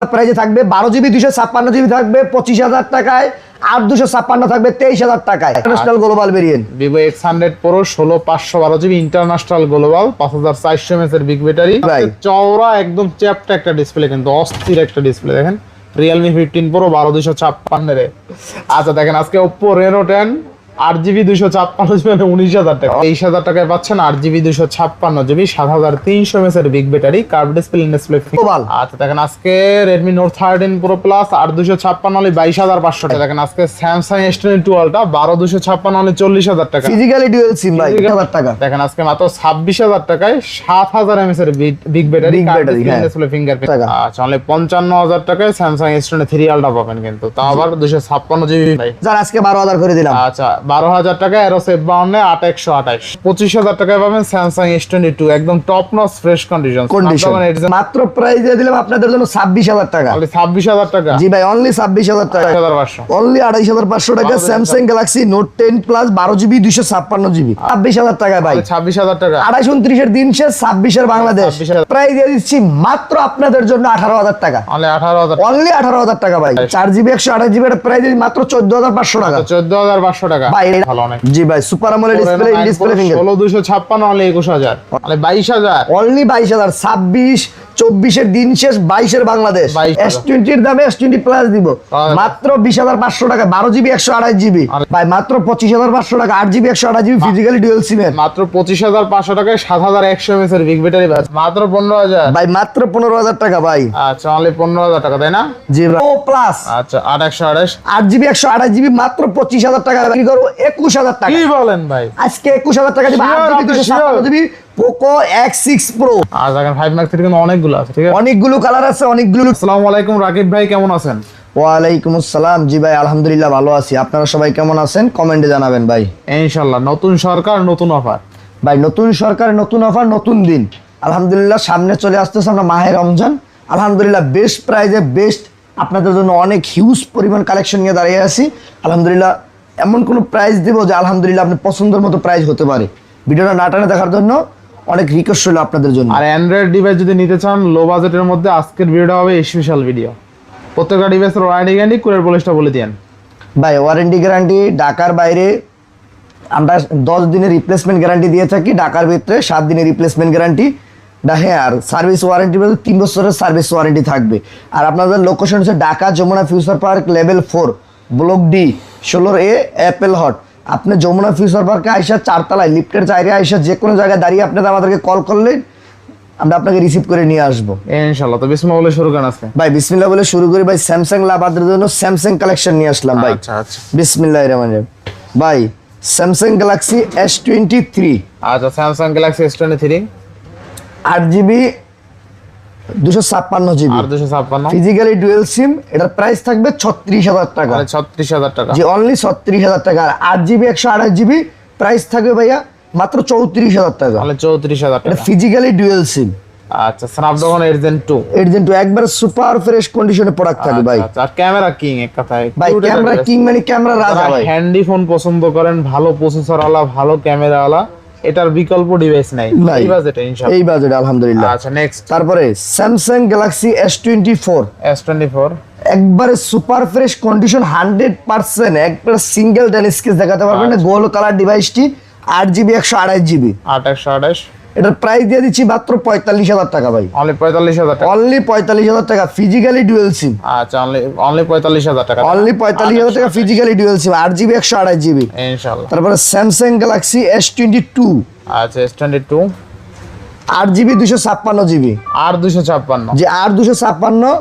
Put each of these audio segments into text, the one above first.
প্রাইজে থাকবে 12GB 256GB থাকবে 25,000 টাকায়, আর 256 থাকবে 23,000 টাকায়। International global variant Vivo X100 Pro 16/512GB international global 5400 mAh এর বিগ ব্যাটারি, চওড়া একদম চ্যাপ্টা একটা ডিসপ্লে, কিন্তু অস্থির একটা ডিসপ্লে। দেখেন Realme 15 Pro 12256 এর। আচ্ছা দেখেন আজকে Oppo Reno 10 8GB 256GB 19,000 টাকা, 23,000 টাকায় পাচ্ছেন 8GB 256GB 7300 mAh এর big battery, curve display, display global. আচ্ছা দেখেন আজকে Redmi Note 13 Pro Plus 8256 only 22,500 টাকা। দেখেন আজকে Samsung S22 Ultra 12256 only 40,000 টাকা, ফিজিক্যালি ডুয়াল সিম ভাই 1000 টাকা। দেখেন আজকে মাত্র 26,000 টাকায় 7000 mAh এর big battery, curve display, display fingerprint. আচ্ছা only 55,000 টাকায় Samsung S23 Ultra পাবেন, কিন্তু তাও আবার 256GB ভাই। যার আজকে 12,000 করে দিলাম। আচ্ছা 12,000 টাকা Aero 52 8128। 25,000 টাকায় পাবেন Samsung S22 একদম টপ নচ ফ্রেশ কন্ডিশন। মাত্র প্রাইস দিয়ে দিলাম আপনাদের জন্য 26,000 টাকা। অনলি 26,000 টাকা। জি ভাই অনলি 26,000 টাকা, 2500 অনলি 2,500 টাকা। Samsung Galaxy Note 10 Plus 12GB 256GB 26,000 টাকা ভাই। 26,000 টাকা। 28-29 এর দিন শেষ, 26 এর বাংলাদেশ। প্রাইস দিয়ে দিচ্ছি মাত্র আপনাদের জন্য 18,000 টাকা। অনলি 18,000, অনলি 18,000 টাকা ভাই। 4GB 128GB এর প্রাইস মাত্র 14,500 টাকা। 14,500 টাকা ভাই ভালো অনেক। জি ভাই super AMOLED display, display finger 16,256 only 21,000, only 22,000, only 22,000। 26-24 এর দিন শেষ, 22 এর বাংলাদেশ। S20 এর দামে S20 প্লাস দিব মাত্র 20,500 টাকা। 12GB 128GB ভাই মাত্র 25,500 টাকা। 8GB 128GB ফিজিক্যালি ডুয়াল সিম এর মাত্র 25,500 টাকায় 7100 mAh এর বিগ ব্যাটারি মাত্র 15,000 ভাই, মাত্র 15,000 টাকা ভাই। আচ্ছা অনলি 15,000 টাকা, তাই না? জি ভাই। ও প্লাস আচ্ছা 828 8GB 128GB মাত্র 25,000 টাকা বিক্রি করব 21,000 টাকা। কি বলেন ভাই? আজকে 21,000 টাকা দিব। 8GB 256GB Poco X6 Pro। আর দেখেন 5 Max এর কিন্তু অনেকগুলো আছে, ঠিক আছে? অনেকগুলো কালার আছে, অনেকগুলো। আসসালামু আলাইকুম রাকিব ভাই, কেমন আছেন? ওয়ালাইকুম আসসালাম। জি ভাই আলহামদুলিল্লাহ ভালো আছি। আপনারা সবাই কেমন আছেন কমেন্টে জানাবেন ভাই। ইনশাআল্লাহ নতুন সরকার নতুন অফার ভাই, নতুন সরকার নতুন অফার নতুন দিন। আলহামদুলিল্লাহ সামনে চলে আসতেছে আমরা মাহে রমজান। আলহামদুলিল্লাহ বেস্ট প্রাইজে বেস্ট আপনাদের জন্য অনেক হিউজ পরিমাণ কালেকশন নিয়ে দাঁড়িয়ে আছি। আলহামদুলিল্লাহ এমন কোনো প্রাইস দেবো যে আলহামদুলিল্লাহ আপনি পছন্দের মতো প্রাইস হতে পারে। ভিডিওটা না টানে দেখার জন্য অনেক রিকোয়েস্ট হলো আপনাদের জন্য। আর অ্যান্ড্রয়েড ডিভাইস যদি নিতে চান লো বাজেটের মধ্যে, আজকের ভিডিওটা হবে স্পেশাল ভিডিও। প্রত্যেকটা ডিভাইসের ওয়ারেন্টি গ্যারান্টি কুরিয়ার পলিসটা বলে দেন ভাই। ওয়ারেন্টি গ্যারান্টি ঢাকার বাইরে আমরা 10 দিনের রিপ্লেসমেন্ট গ্যারান্টি দিয়ে থাকি, ঢাকার ভিতরে 7 দিনের রিপ্লেসমেন্ট গ্যারান্টি। হ্যাঁ, আর সার্ভিস ওয়ারেন্টি বলতে 3 বছরের সার্ভিস ওয়ারেন্টি থাকবে। আর আপনাদের লোকেশন হচ্ছে Dhaka Jamuna future park level 4 block D 16A Apple Hut. আপনি যমুনা ফিউচার পার্কে আইসা 4 তলায় লিফটের চাইরে আইসা যে কোনো জায়গায় দাঁড়িয়ে আপনাদের আমাদেরকে কল করলে আমরা আপনাকে রিসিভ করে নিয়ে আসবো ইনশাআল্লাহ। তো বিসমিল্লাহ বলে শুরু করেন আজকে। ভাই বিসমিল্লাহ বলে শুরু করি ভাই। স্যামসাং লাভারদের জন্য স্যামসাং কালেকশন নিয়ে আসলাম ভাই। আচ্ছা আচ্ছা বিসমিল্লাহির রহমানির রহিম। ভাই স্যামসাং গ্যালাক্সি S23 আচ্ছা Samsung Galaxy S23 8GB 256GB আর 256 ফিজিক্যালি ডুয়াল সিম। এটার প্রাইস থাকবে 36,000 টাকা। 36,000 টাকা। জি অনলি 36,000 টাকা। আর 8GB 128GB প্রাইস থাকবে ভাইয়া মাত্র 34,000 টাকা। তাহলে 34,000 টাকা। এটা ফিজিক্যালি ডুয়াল সিম। আচ্ছা স্ন্যাপড্রাগন 8 Gen 2 একবার সুপার ফ্রেশ কন্ডিশনে প্রোডাক্ট থাকবে ভাই। আচ্ছা আর ক্যামেরা কিং এক কথায় ভাই ক্যামেরা কিং মানে ক্যামেরা রাজা ভাই। হ্যান্ডি ফোন পছন্দ করেন, ভালো প্রসেসর ওয়ালা, ভালো ক্যামেরা ওয়ালা, এটার বিকল্প ডিভাইস নাই এই বাজেটে ইনশাআল্লাহ। এই বাজেটে আলহামদুলিল্লাহ। আচ্ছা নেক্সট তারপরে স্যামসাং গ্যালাক্সি S24 একবারে সুপার ফ্রেশ কন্ডিশন 100%, একবারে সিঙ্গেল ডেল স্কেচ দেখাতে পারবেন না। গোল্ড কালার ডিভাইসটি 8GB 128GB 828। এটার প্রাইস দিয়ে দিচ্ছি মাত্র 45,000 টাকা ভাই। অনলি 45,000 টাকা। অনলি 45,000 টাকা ফিজিক্যালি ডুয়াল সিম। আচ্ছা অনলি 45,000 টাকা। অনলি 45,000 টাকা ফিজিক্যালি ডুয়াল সিম 8GB 128GB ইনশাআল্লাহ। তারপরে স্যামসাং গ্যালাক্সি S22 আচ্ছা S22 8GB 256GB আর 256 যে আর 256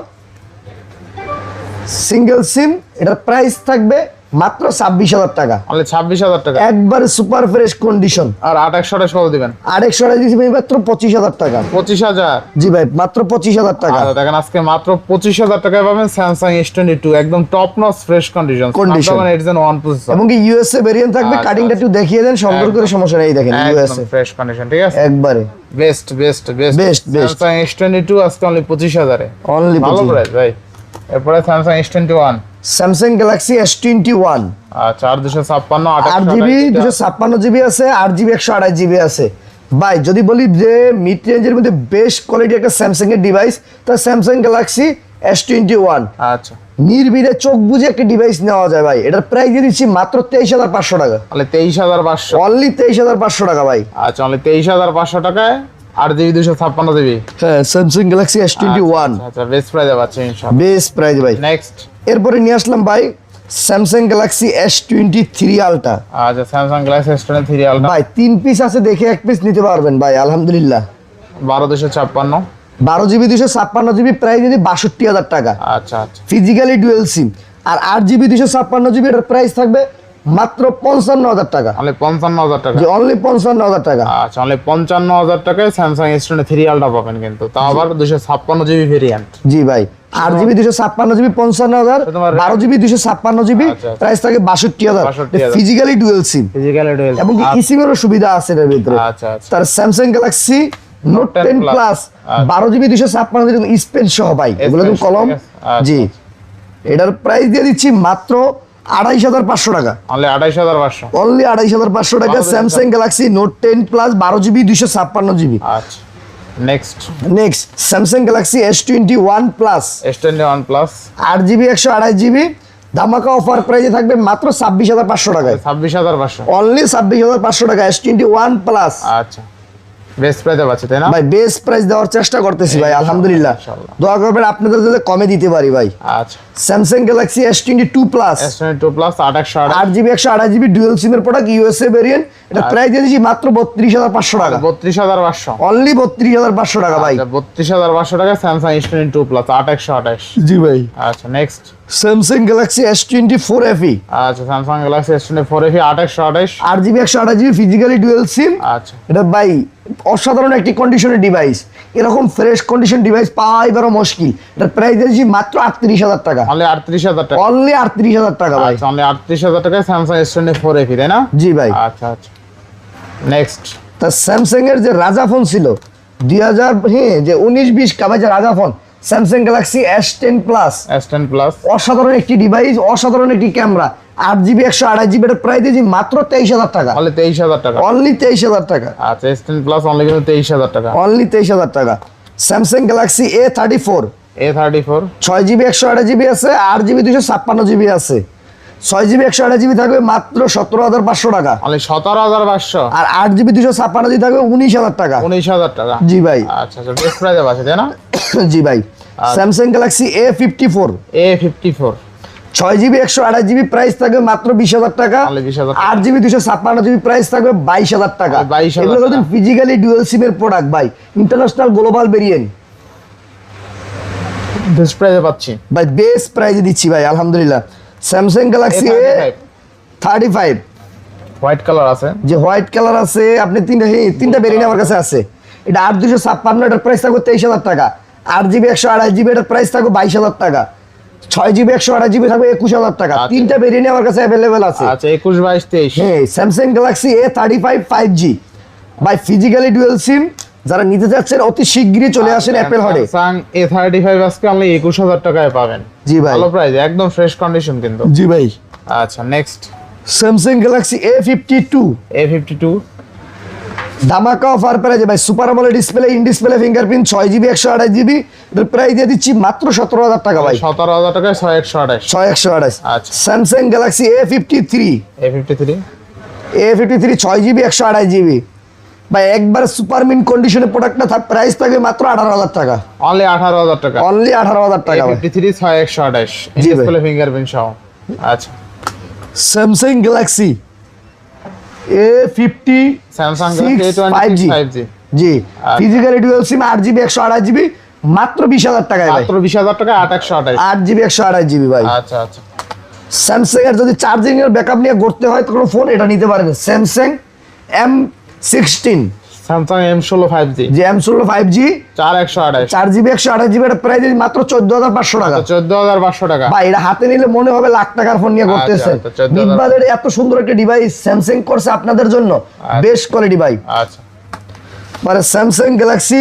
সিঙ্গেল সিম। এটার প্রাইস থাকবে মাত্র 26,000 টাকা। অনলি 26,000 টাকা। একবারে সুপার ফ্রেশ কন্ডিশন। আর 828 কত দিবেন? 828 দিছি ভাই মাত্র 25,000 টাকা। 25,000 জি ভাই মাত্র 25,000 টাকা। আচ্ছা দেখেন আজকে মাত্র 25,000 টাকায় পাবেন স্যামসাং S22 একদম top notch fresh condition Snapdragon 8 processor এবং কি ইউএসএ ভেরিয়েন্ট থাকবে। কাটিংটা একটু দেখিয়ে দেন সুন্দর করে, সমস্যা নেই। দেখেন ইউএসএ ফ্রেশ কন্ডিশন, ঠিক আছে একবারে বেস্ট স্যামসাং S22 আজকে অনলি 25,000 এ। অনলি ভালো প্রাইস ভাই। এরপরে Samsung S21 Samsung Galaxy S21 আচ্ছা আর 256 8GB 256GB আছে, 8GB 128GB আছে। ভাই যদি বলি যে মিড রেঞ্জের মধ্যে বেস্ট কোয়ালিটি একটা স্যামসাং এর ডিভাইস, তা স্যামসাং গ্যালাক্সি S21 আচ্ছা, নির্বিড়ে চোখ বুঝে একটা ডিভাইস নেওয়া যায় ভাই। এটার প্রাইস দিয়ে দিচ্ছি মাত্র 23,500 টাকা। তাহলে 23,500, অনলি 23,500 টাকা ভাই। আচ্ছা অনলি 23,500 টাকায় 8GB 256GB। হ্যাঁ, স্যামসাং গ্যালাক্সি S21 আচ্ছা বেস্ট প্রাইসে পাচ্ছেন ইনশাআল্লাহ। বেস্ট প্রাইস ভাই। নেক্সট, এরপরে নিয়ে আসলাম ভাই স্যামসাং গ্যালাক্সি S23 আলট্রা। আচ্ছা স্যামসাং গ্যালাক্সি S23 আলট্রা ভাই 3 পিস আছে, দেখে 1 পিস নিতে পারবেন ভাই আলহামদুলিল্লাহ। 12,256। 12GB 256GB প্রাইস যদি 62,000 টাকা। আচ্ছা আচ্ছা, ফিজিক্যালি ডুয়েল সিম। আর 8GB 256GB এর প্রাইস থাকবে মাত্র 55,000 টাকা। অনলি 55,000 টাকা। যে অনলি 55,000 টাকা। আচ্ছা অনলি 55,000 টাকায় স্যামসাং S23 আলট্রা পাবেন কিন্তু, তাও আবার 256GB ভেরিয়েন্ট। জি ভাই, 8GB 256GB 55,000, তোমার 12GB 256GB আচ্ছা, আচ্ছা। প্রাইস থাকে 62,000। 62,000 ফিজিক্যালি ডুয়েল সিম ফিজিক্যাল ডুয়েল। এবং ইসিমেরও সুবিধা আছে এর ভিতরে। আচ্ছা আচ্ছা, তার Samsung Galaxy note 10 plus 12GB 256GB space সহ ভাই, এগুলো তো কলম। জি, এটার প্রাইস দিয়ে দিচ্ছি মাত্র 28,500 টাকা। অনলি 28,500। অনলি 28,500 টাকা Samsung Galaxy note 10 plus 12GB 256GB। আচ্ছা next, next Samsung Galaxy S21 plus S21 plus 8GB 128GB ধামাকা অফার প্রাইসে থাকবে মাত্র 26,500 টাকায়। 26,500। অনলি 26,500 টাকা S21 প্লাস। আচ্ছা বেস্ট প্রাইসে পাচ্ছে তাই না? ভাই বেস্ট প্রাইস দেওয়ার চেষ্টা করতেছি ভাই আলহামদুলিল্লাহ। ইনশাআল্লাহ। দোয়া করবেন আপনাদের যাতে কমে দিতে পারি ভাই। আচ্ছা Samsung Galaxy S22 plus S22 plus 8/128। 8GB 128GB dual সিমের প্রোডাক্ট USA ভেরিয়েন্ট। এটা প্রাইস দিয়ে দিচ্ছি মাত্র 32,500 টাকা। 32,500। অনলি 32,500 টাকা ভাই। 32,500 টাকা স্যামসাং S22 প্লাস 8/128। জি ভাই। আচ্ছা next, Samsung Galaxy S24 FE। আচ্ছা Samsung Galaxy S24 FE 8/128। 8GB 128GB physically dual SIM. আচ্ছা এটা ভাই অসাধারণ একটি কন্ডিশনের ডিভাইস। এরকম ফ্রেশ কন্ডিশন ডিভাইস পাওয়া এবারও মুশকিল। এটার প্রাইস দিয়েছি মাত্র 38,000 টাকা। অনলি 38,000 টাকা। অনলি 38,000 টাকা ভাই। আচ্ছা অনলি 38,000 টাকায় স্যামসাং S24 FE তাই না? জি ভাই। আচ্ছা আচ্ছা নেক্সট, তা স্যামসাং এর যে রাজা ফোন ছিল 2000 যে 19-20 কাবে যে রাজা phone Samsung Galaxy S10 plus. S10 plus অসাধারণ একটি ডিভাইস, অসাধারণ একটি ক্যামেরা। 8GB 128GB এর প্রাইস দিয়েছি মাত্র 23,000 টাকা। অনলি 23,000 টাকা। অনলি 23,000 টাকা। আচ্ছা S10 প্লাস অনলি কিন্তু 23,000 টাকা। অনলি 23,000 টাকা। Samsung Galaxy A34 A34 6GB 128GB আছে, 8GB 256GB আছে। 6GB 128GB থাকবে মাত্র 17,500 টাকা। অনলি 17,500। আর 8GB 256GB থাকবে 19,000 টাকা। 19,000 টাকা। জি ভাই। আচ্ছা আচ্ছা বেস্ট প্রাইসে পাচ্ছে তাই না? জি ভাই। Samsung Galaxy A54 A54 6GB 128GB price থাকবে মাত্র 20,000 টাকা। Only 20,000 টাকা। 8GB 256GB প্রাইস থাকবে 22,000 টাকা। 22,000 এগুলো কিন্তু টাকা। ফিজিক্যালি ডুয়াল সিমের প্রোডাক্ট ভাই, ইন্টারন্যাশনাল গ্লোবাল ভেরিয়েন্ট বেস্ট প্রাইসে পাচ্ছি ভাই। বেস্ট প্রাইসে দিচ্ছি ভাই আলহামদুলিল্লাহ। Samsung Galaxy A35 white colour আছে, যে হোয়াইট কালার আছে, আপনি তিনটা ভেরিয়েন্ট আমার কাছে আছে। এটা 8/256, এটার প্রাইস থাকবে 23,000 টাকা। 8GB 128GB এটার প্রাইস থাকবে 22,000 টাকা। 6GB 128GB থাকবে 21,000 টাকা। আচ্ছা। তিনটা ভেরিয়েন্ট আমার কাছে অ্যাভেলেবেল আছে। আচ্ছা 21, 22, 23। হ্যাঁ, Samsung Galaxy A35 5G by physically dual SIM. যারা নিতে যাচ্ছেন অতি শীঘ্রই চলে আসেন অ্যাপেল হলে। স্যামসাং A35 আজকে অনলি 21,000 টাকায় পাবেন। জি ভাই। ভালো প্রাইস, একদম ফ্রেশ কন্ডিশন কিন্তু। জি ভাই। আচ্ছা next, Samsung Galaxy A52 A52 ধামাকা অফার প্রাইজে ভাই। Super AMOLED display, in display fingerprint, 6GB 128GB এর প্রাইস দিয়ে দিচ্ছি মাত্র 17,000 টাকা ভাই। 17,000 টাকায় 6/128। 6/128। আচ্ছা Samsung Galaxy A53 A53 6GB 128GB ভাই, একবার সুপার মিন কন্ডিশনের প্রোডাক্টটা প্রাইস থাকবে মাত্র 18,000 টাকা। অনলি 18,000 টাকা। অনলি 18,000 টাকা ভাই। A53 6/128 জি ভাই। ডিসপ্লে ফিঙ্গারপ্রিন্ট সহ। আচ্ছা Samsung Galaxy A50 Samsung 5G 5G জি ফিজিক্যালি ডুয়াল সিম 8GB 128GB মাত্র 20,000 টাকায় ভাই। মাত্র 20,000 টাকা 8/128। 8GB 128GB ভাই। আচ্ছা আচ্ছা স্যামসাং এর যদি চার্জিং এর ব্যাকআপ নিয়ে করতে হয় তখন ফোন এটা নিতে পারেন। Samsung M16 Samsung M16 5G যে M16 5G 4/128। 4GB 128GB এর প্রাইস মাত্র 14,500 টাকা। 14,500 টাকা। ভাই এটা হাতে নিলে মনে হবে লাখ টাকার ফোন নিয়ে করতেছেন। আচ্ছা, 14,000 মিড বাজেটে এত সুন্দর একটা ডিভাইস স্যামসাং করছে আপনাদের জন্য, বেস্ট কোয়ালিটি ভাই। আচ্ছা মানে স্যামসাং গ্যালাক্সি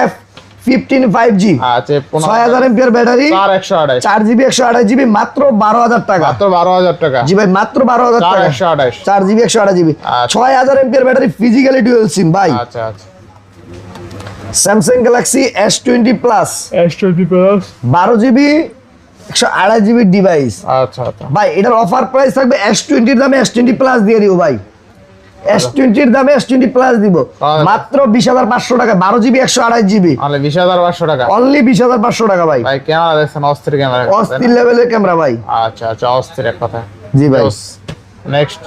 F15 5G আচ্ছা 6000 mAh ব্যাটারি 4/128। 4GB 128GB মাত্র 12,000 টাকা। মাত্র 12,000 টাকা। জি ভাই মাত্র 12,000 টাকা। 4/128। 4GB 128GB আচ্ছা। 6000 mAh ব্যাটারি ফিজিক্যালি ডুয়াল সিম ভাই। আচ্ছা আচ্ছা Samsung Galaxy S20 plus S20 plus 12GB 128GB device. আচ্ছা আচ্ছা ভাই এটার অফার প্রাইস থাকবে S20 এর দামে S20 প্লাস দিয়ে দিব ভাই। S20 এর দামে S20 প্লাস দিব মাত্র 20,500 টাকা, 12GB 128GB মানে 20,500 টাকা অনলি 20,500 টাকা ভাই। ভাই ক্যামেরা দেখছেন অস্থির ক্যামেরা, অস্থির লেভেলের ক্যামেরা ভাই। আচ্ছা আচ্ছা অস্থির এক কথা। জি ভাই। Next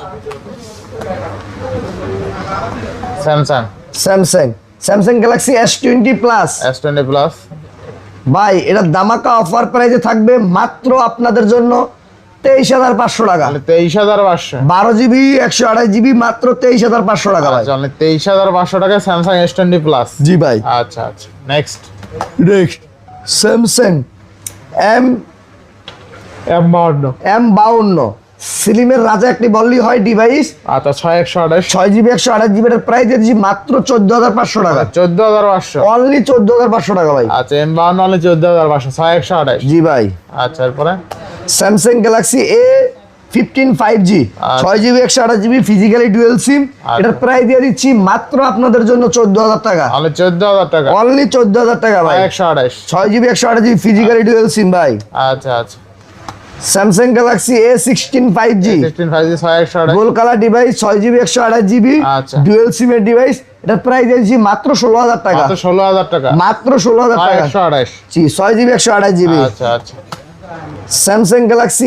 Samsung Galaxy S20 plus S20 plus ভাই এটা দামাকা অফার প্রাইসে থাকবে মাত্র আপনাদের জন্য 23,500 টাকা। 23,500 12GB 128GB মাত্র 23,500 টাকা ভাই। আচ্ছা 23,500 টাকা স্যামসাং S20 প্লাস। জি ভাই। আচ্ছা আচ্ছা নেক্সট স্যামসাং M52 সিলিমের রাজা একটি বললি হয় ডিভাইস। আচ্ছা 6128 6GB 128GB এর প্রাইস দিয়েছি মাত্র 14,500 টাকা। 14,500 অনলি 14,500 টাকা ভাই। আচ্ছা M52 অনলি 14,500 6128। জি ভাই। আচ্ছা এরপরে Samsung Galaxy A15 5G 6GB 128GB physically dual SIM, এটার প্রাইস দিয়ে দিচ্ছি মাত্র আপনাদের জন্য 14,000 টাকা। অনলি 14,000 টাকা। অনলি 14,000 টাকা ভাই। 6128 6GB 128GB ফিজিক্যালি ডুয়াল সিম ভাই। আচ্ছা আচ্ছা Samsung Galaxy A16 5G 16 5G 6128 গোল কালার ডিভাইস 6GB 128GB আচ্ছা। ডুয়াল সিমের ডিভাইস, এটার প্রাইস দিয়েছি মাত্র 16,000 টাকা। মাত্র 16,000 টাকা। মাত্র 16,000 টাকা। 6128 জি 6GB 128GB। আচ্ছা আচ্ছা Samsung Galaxy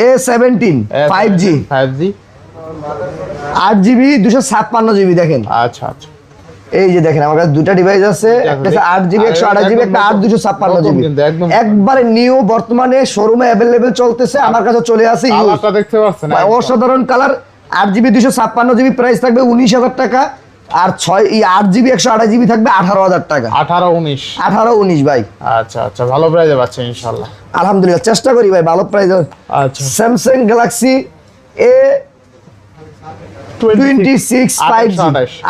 A17 5G 5G 8GB 256GB দেখেন। আচ্ছা আচ্ছা এই যে দেখেন আমার কাছে দুটো ডিভাইস আছে, একটা আছে 8GB 128GB, একটা 8/256GB একবারে নিউ বর্তমানে শোরুমে अवेलेबल চলতেছে, আমার কাছে চলে আসে ইউজ। কালারটা দেখতে পাচ্ছেন অসাধারণ কালার। 8GB 256GB প্রাইস থাকবে 19,000 টাকা, আর 8GB 128GB থাকবে 18,000 টাকা। 18 19 18 19 ভাই। আচ্ছা আচ্ছা ভালো প্রাইসে পাচ্ছেন ইনশাআল্লাহ। আলহামদুলিল্লাহ চেষ্টা করি ভাই ভালো প্রাইস। আচ্ছা Samsung Galaxy A26 5G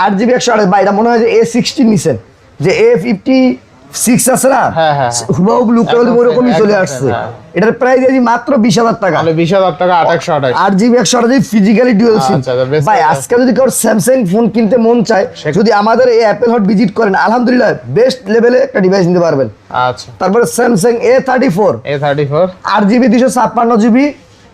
8GB 128 ভাই, এটা মনে হয় যে A16 নিছেন, যে A56 আছে না হ্যাঁ, হ্যাঁ। হুবহু লুকটা ওরকমই চলে আসছে। এটার প্রাইস দিয়েছি মাত্র 20,000 টাকা। তাহলে 20,000 টাকা 828 8GB 128GB physically dual SIM. আচ্ছা, বেশ ভাই ভালো। আজকে যদি কারো স্যামসাং ফোন কিনতে মন চায়, যদি আমাদের এই অ্যাপেল হট ভিজিট করেন, আলহামদুলিল্লাহ বেস্ট লেভেলে একটা ডিভাইস নিতে পারবেন। আচ্ছা তারপরে Samsung A34 A34 8GB 256GB,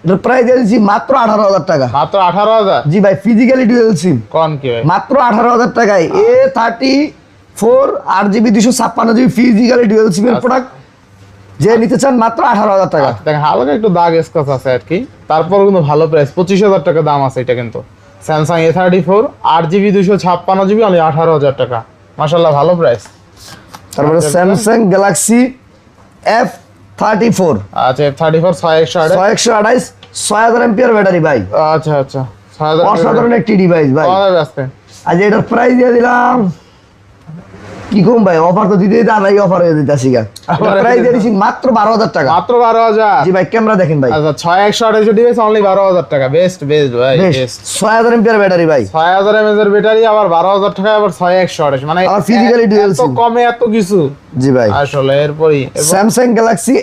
এটার প্রাইস দিয়েছি মাত্র 18,000 টাকা। মাত্র 18,000 জি ভাই ফিজিক্যালি ডুয়াল সিম কোন কি ভাই মাত্র 18,000 টাকায়। A34 8GB 256GB physically dual সিমের প্রোডাক্ট যে নিতে চান মাত্র 18,000 টাকা। দেখেন হালকা একটু দাগ স্ক্র্যাচ আছে আর কি, তারপর কিন্তু ভালো প্রাইস 25,000 টাকা দাম আছে এটা কিন্তু। Samsung A34 8GB 256GB only 18,000 টাকা, মাশাআল্লাহ ভালো প্রাইস। তারপরে স্যামসাং গ্যালাক্সি F34 আচ্ছা F34 6128 6000 এমপিআর ব্যাটারি ভাই। আচ্ছা আচ্ছা 6000 অসাধারণ একটি ডিভাইস ভাই। আজকে আজ এটার প্রাইস দিয়ে দিলাম কি কম ভাই, অফার তো দিতে দিতে আমরাই অফার হয়ে দিতেছি গা। প্রাইস দিয়ে দিছি মাত্র 12,000 টাকা। মাত্র 12,000 জি ভাই ক্যামেরা দেখেন ভাই। আচ্ছা 6128 ডিভাইস অনলি 12,000 টাকা, বেস্ট বেস্ট ভাই বেস্ট। 6000 এমপিআর ব্যাটারি ভাই, 6000 mAh এর ব্যাটারি, আবার 12,000 টাকা, আবার 6128 মানে আর physically dual এত SIM। কমে এত কিছু জি ভাই। আসলে এরপরই Samsung Galaxy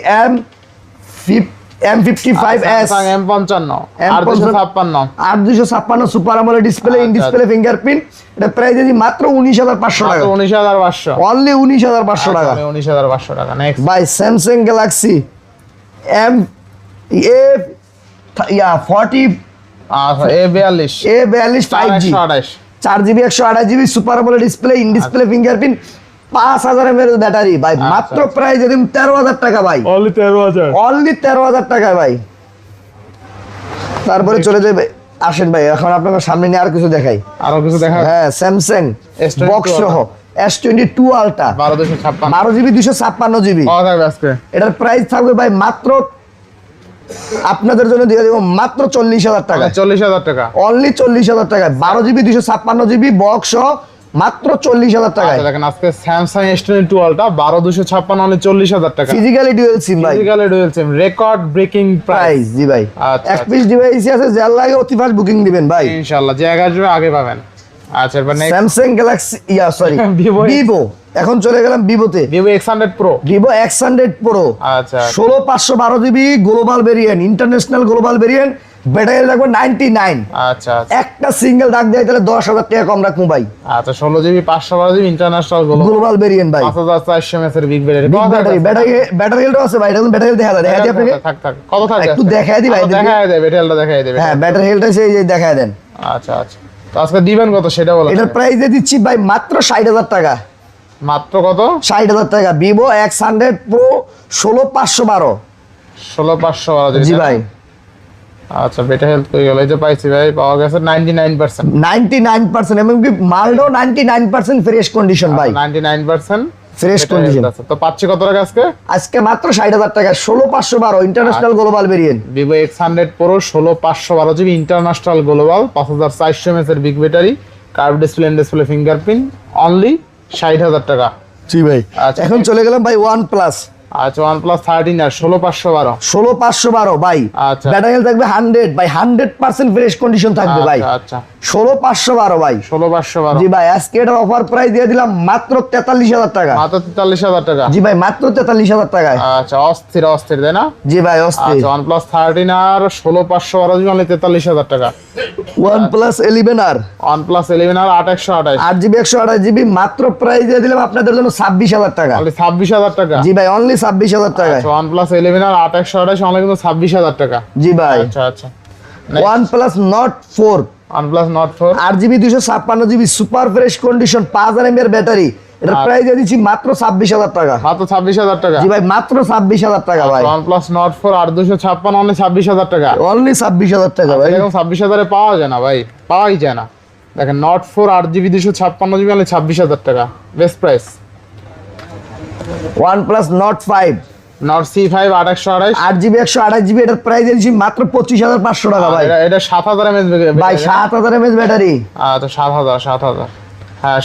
M55s M55 8/256 super AMOLED display, in display fingerprint, এটা প্রাইস দিয়েছি মাত্র 19,500 টাকা। 19,500 অনলি 19,500 টাকা। 19,500 টাকা। নেক্সট ভাই স্যামসাং গ্যালাক্সি A40 আচ্ছা A42 5G 4GB 128GB super AMOLED display, in display fingerprint, 5000 mAh battery ভাই। মাত্র প্রাইস দিলাম 13,000 টাকা ভাই। অনলি 13,000 অনলি 13,000 টাকা ভাই। তারপরে চলে যাবে, আসেন ভাই এখন আপনাদের সামনে নিয়ে আর কিছু দেখাই। আরো কিছু দেখা। হ্যাঁ স্যামসাং S22 বক্স সহ S22 আলট্রা 12,256 12GB 256GB পাওয়া যাবে আজকে। এটার প্রাইস থাকবে ভাই মাত্র আপনাদের জন্য দিয়ে দেবো মাত্র 40,000 টাকা। 40,000 টাকা অনলি 40,000 টাকা। 12GB 256GB বক্স সহ মাত্র 40,000 টাকায়। আচ্ছা দেখেন আজকে স্যামসাং S22 আলট্রা 12,256 অনলি 40,000 টাকা। ফিজিক্যালি ডুয়াল সিম ভাই, ফিজিক্যালি ডুয়াল সিম, রেকর্ড ব্রেকিং প্রাইস। প্রাইস জি ভাই। আচ্ছা, এক পিস ডিভাইস আছে, যার লাগে অতি ফাস্ট বুকিং দিবেন ভাই ইনশাআল্লাহ, জায়গা আসবে আগে পাবেন। আচ্ছা এবার next Samsung Galaxy sorry Vivo Vivo. এখন চলে গেলাম ভিভোতে। Vivo X100 Pro। Vivo X100 Pro আচ্ছা 16/512GB global variant, international global variant, battery লাগবে 99। আচ্ছা আচ্ছা একটা সিঙ্গেল দাগ দেয় তাহলে 10,000 টাকা কম রাখবো ভাই। আচ্ছা 16GB 512GB international global variant ভাই, 5400 mAh এর বিগ ব্যাটারি। ব্যাটারি হেলটা আছে ভাই, এটা ব্যাটারি দেখা যায়, দেখা যায় আপনাকে থাক থাক কত থাকে একটু দেখায় দিই ভাই, দেখায় দেবে ব্যাটারিটা দেখায় দেবে। হ্যাঁ ব্যাটারি হেলটা সেই যে দেখায় দেন। আচ্ছা আচ্ছা তো আজকে দিবেন কত সেটা বলো। এটার প্রাইস দিয়ে দিচ্ছি ভাই মাত্র 60,000 টাকা। মাত্র কত? 60,000 টাকা। Vivo X100 Pro 16512। 16512 জি ভাই। আচ্ছা বেটা হেলথ কই গেল? এই যে পাইছি ভাই, পাওয়া গেছে 99%। 99% এমনকি মালটাও 99% ফ্রেশ কন্ডিশন ভাই, 99% ফ্রেশ কন্ডিশন। তো পাচ্ছি কত টাকা আজকে? আজকে মাত্র 60,000 টাকা, 16512 international global variant. Vivo X100 Pro 16512GB international global 5400 mAh এর big battery, curve display fingerprint, only 60,000 টাকা। জি ভাই। আচ্ছা এখন চলে গেলাম ভাই OnePlus। আচ্ছা OnePlus 13 আর 16512। 16512 ভাই। আচ্ছা ব্যাটারি হেলথ থাকবে 100 ভাই, 100% ফ্রেশ কন্ডিশন থাকবে ভাই। আচ্ছা 16512 ভাই। 16512 জি ভাই, আজকে এটা অফার প্রাইস দিয়ে দিলাম মাত্র 43,000 টাকা। মাত্র 43,000 টাকা। জি ভাই, মাত্র 43,000 টাকায়। আচ্ছা অস্থির অস্থির তাই না? জি ভাই অস্থির। আচ্ছা OnePlus 13 আর 16512 অনলি 43,000 টাকা। OnePlus 11R OnePlus 11 আর 8/128 8GB 128GB মাত্র প্রাইস দিয়ে দিলাম আপনাদের জন্য 26,000 টাকা। অনলি 26,000 টাকা। জি ভাই, অনলি 26,000 টাকায়। আচ্ছা OnePlus 11 আর 8/128 অনলি কিন্তু 26,000 টাকা। জি ভাই। আচ্ছা আচ্ছা OnePlus Nord 4 OnePlus Nord 4 8GB 256GB super fresh condition 5000 mAh battery, এটার প্রাইস দিয়ে দিচ্ছি মাত্র 26,000 টাকা। মাত্র 26,000 টাকা। জি ভাই, মাত্র 26,000 টাকা ভাই। OnePlus Nord 4 8/256 অনলি 26,000 টাকা। অনলি 26,000 টাকা ভাই। এরকম 26,000 এ পাওয়া যায় না ভাই, পাওয়াই যায় না। দেখেন Nord 4 8GB 256GB অনলি 26,000 টাকা, best price. OnePlus Nord 5 Nord C5 8/128 8GB 128GB এটার প্রাইস দিয়ে দিচ্ছি মাত্র 25,500 টাকা ভাই। এটা 7000 mAh ভাই 7000 mAh ব্যাটারি। আচ্ছা 7000 হ্যাঁ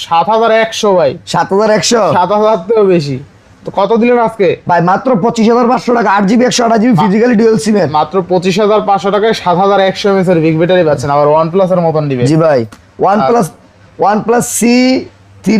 7100 ভাই। 7100 7000 থেকেও বেশি। তো কত দিলেন আজকে? ভাই মাত্র 25,500 টাকা, 8GB 128GB ফিজিক্যালি ডুয়াল সিম এর। মাত্র 25,500 টাকায় 7100 mAh এর বিগ ব্যাটারি পাচ্ছেন, আবার OnePlus এর মতন দিবে। জি ভাই। OnePlus C3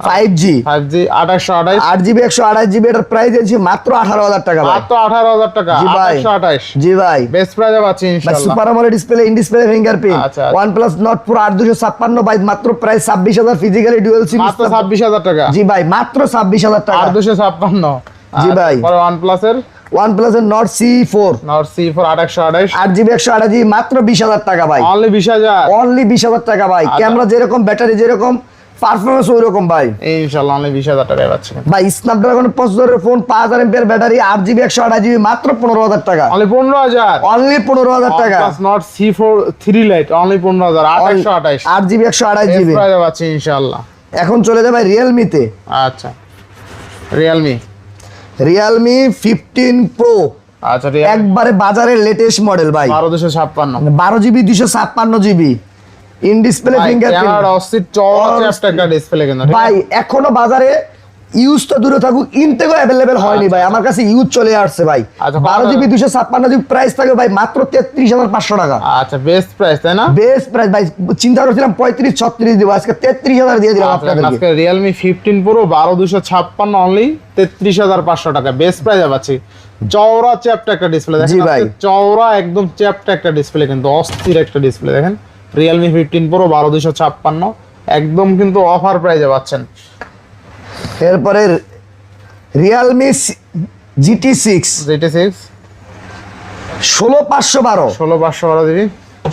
5G 5G 8/128 8GB 128GB এটার প্রাইস দিয়েছি মাত্র 18,000 টাকা ভাই। মাত্র 18,000 টাকা। জি ভাই। 8/128 জি ভাই। বেস্ট প্রাইসে পাচ্ছি ভাই ইনশাআল্লাহ। Super AMOLED display, in display fingerprint. আচ্ছা। OnePlus Nord Pro 8256 ভাই মাত্র প্রাইস 26,000 ফিজিক্যালি ডুয়াল সিম। মাত্র 26,000 টাকা। জি ভাই, মাত্র 26,000 টাকা। 8256। জি ভাই। পরে OnePlus এর OnePlus এর Nord C4 Nord C4 8/128 8GB 128GB মাত্র 20,000 টাকা ভাই। অনলি 20,000। অনলি 20,000 টাকা ভাই। ক্যামেরা যেরকম, ব্যাটারি যেরকম, পারফরম্যান্স ওই রকম ভাই। ইনশাআল্লাহ অনলি 20,000 টাকায় পাচ্ছেন ভাই স্ন্যাপড্রাগন প্রসেসরের phone 5000 mAh battery 8GB 128GB মাত্র 15,000 টাকা। অনলি 15,000। অনলি 15,000 টাকা। OnePlus Nord C4 3 Lite only 15,000 8/128 8GB 128GB best প্রাইসে পাচ্ছি ইনশাআল্লাহ। এখন চলে যাবে Realme তে। আচ্ছা Realme 15 Pro আচ্ছা একবারে বাজারের লেটেস্ট মডেল ভাই। 1256 12GB 256GB in display fingerprint camera অস্থির চওড়া চ্যাপটা একটা ডিসপ্লে কিন্তু ভাই। এখনো বাজারে ইউজ তো দূরে থাকুক, ইনটেকও অ্যাভেলেবেল হয়নি ভাই, আমার কাছে ইউজ চলে আসছে ভাই। আচ্ছা, 12GB 256GB প্রাইস থাকে ভাই মাত্র 33,500 টাকা। আচ্ছা বেস্ট প্রাইস তাই না? বেস্ট প্রাইস ভাই। চিন্তা করছিলাম 35-36 দিব, আজকে 33,000 দিয়ে দিলাম আপনাদেরকে। আজকে Realme 15 Pro 12256 অনলি 33,500 টাকা, বেস্ট প্রাইসে পাচ্ছি। চওড়া চ্যাপটা একটা ডিসপ্লে দেখেন, ভাই। চওড়া একদম চ্যাপটা একটা ডিসপ্লে কিন্তু অস্থির একটা ডিসপ্লে দেখেন। Realme 15 Pro 12256 একদম কিন্তু অফার প্রাইসে পাচ্ছেন। এরপরে Realme GT6 16512 16512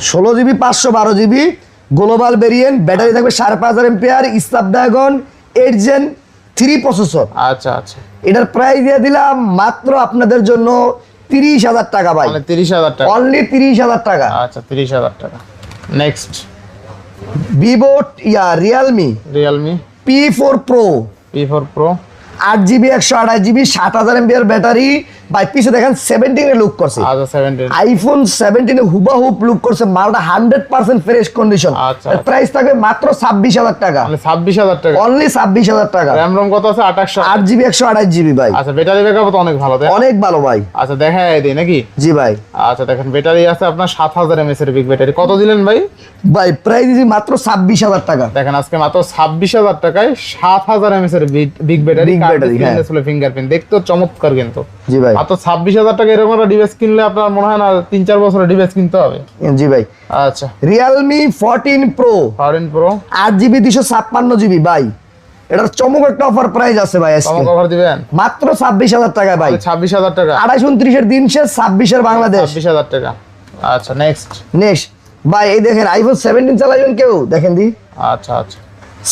16GB 512GB global variant, battery থাকবে 5500 mAh, স্ন্যাপড্রাগন 8 Gen 3 প্রসেসর। আচ্ছা আচ্ছা এটার প্রাইস দিয়ে দিলাম মাত্র আপনাদের জন্য 30,000 টাকা ভাই। মানে 30,000 টাকা। অনলি 30,000 টাকা। আচ্ছা 30,000 টাকা। Next Realme P4 Pro P4 Pro 8GB 128GB 7000 mAh battery ভাই। পিছে দেখেন 17 এ লুক করছে। আচ্ছা 17 আইফোন 17 এ হুবাহুব লুক করছে, মালটা 100% ফ্রেশ কন্ডিশন। আচ্ছা, এর প্রাইস থাকবে মাত্র 26,000 টাকা। মানে 26,000 টাকা। অনলি 26,000 টাকা। র‍্যাম রম কত আছে? 2800 8GB 128GB ভাই। আচ্ছা ব্যাটারি ব্যাকআপ তো অনেক ভালো তাই? অনেক ভালো ভাই। আচ্ছা দেখাই দেই নাকি? জি ভাই। আচ্ছা দেখেন ব্যাটারি আছে আপনার 7000 mAh এর বিগ ব্যাটারি। কত দিলেন ভাই? ভাই প্রাইস দিছি মাত্র 26,000 টাকা। দেখেন আজকে মাত্র 26,000 টাকায় 7000 mAh এর বিগ ব্যাটারি, Big battery, হ্যাঁ। ডিসপ্লে ফিঙ্গারপ্রিন্ট, দেখতে চমৎকার কিন্তু। জি ভাই। মাত্র 26,000 টাকা এরকম একটা ডিভাইস কিনলে আপনার মনে হয় না 3-4 বছরের ডিভাইস কিনতে হবে। জি ভাই। আচ্ছা Realme 14 Pro 14 Pro 8GB 256GB ভাই, এটার চমক একটা অফার প্রাইস আছে ভাই আজকে। কম কভার দিবেন মাত্র 26,000 টাকা ভাই। 26,000 টাকা 28-29 এর দিন শেষ, 26 এর বাংলাদেশ। 26,000 টাকা। আচ্ছা নেক্সট নেক্সট ভাই, এই দেখেন আইফোন 17 চালাবেন কেউ, দেখেন দি আচ্ছা আচ্ছা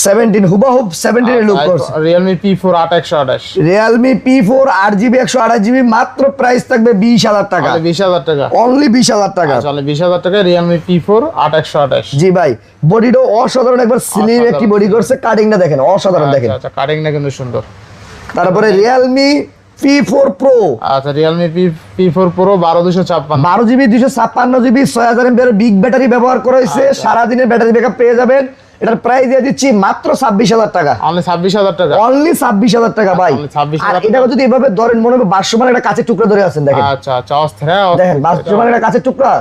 17 হুবাহুব 17 এর লুক করছে। Realme P4 8128 Realme P4 8GB 128GB মাত্র প্রাইস থাকবে 20,000 টাকা। 20,000 টাকা অনলি 20,000 টাকা। আচ্ছা 20,000 টাকা Realme P4 8128। জি ভাই, বডিটাও অসাধারণ, একবার স্লিম একটি বডি করছে, কাটিংটা দেখেন অসাধারণ দেখেন। আচ্ছা কাটিংটা কিন্তু সুন্দর। তারপরে Realme P4 Pro আচ্ছা Realme P4 Pro 12256 12GB 256GB 6000 mAh big battery ব্যবহার করা হয়েছে, সারা দিনের ব্যাটারি ব্যাকআপ পেয়ে যাবেন। এটার প্রাইস দিয়ে দিচ্ছি মাত্র 26,000 টাকা। অনলি 26,000 টাকা। অনলি 26,000 টাকা ভাই। only 26,000 আর এটা যদি এভাবে ধরেন মনে হবে বাসমান একটা কাঁচের টুকরা ধরে আছেন, দেখেন আচ্ছা আচ্ছা অস্থির দেখেন বাসমান একটা কাঁচের টুকরা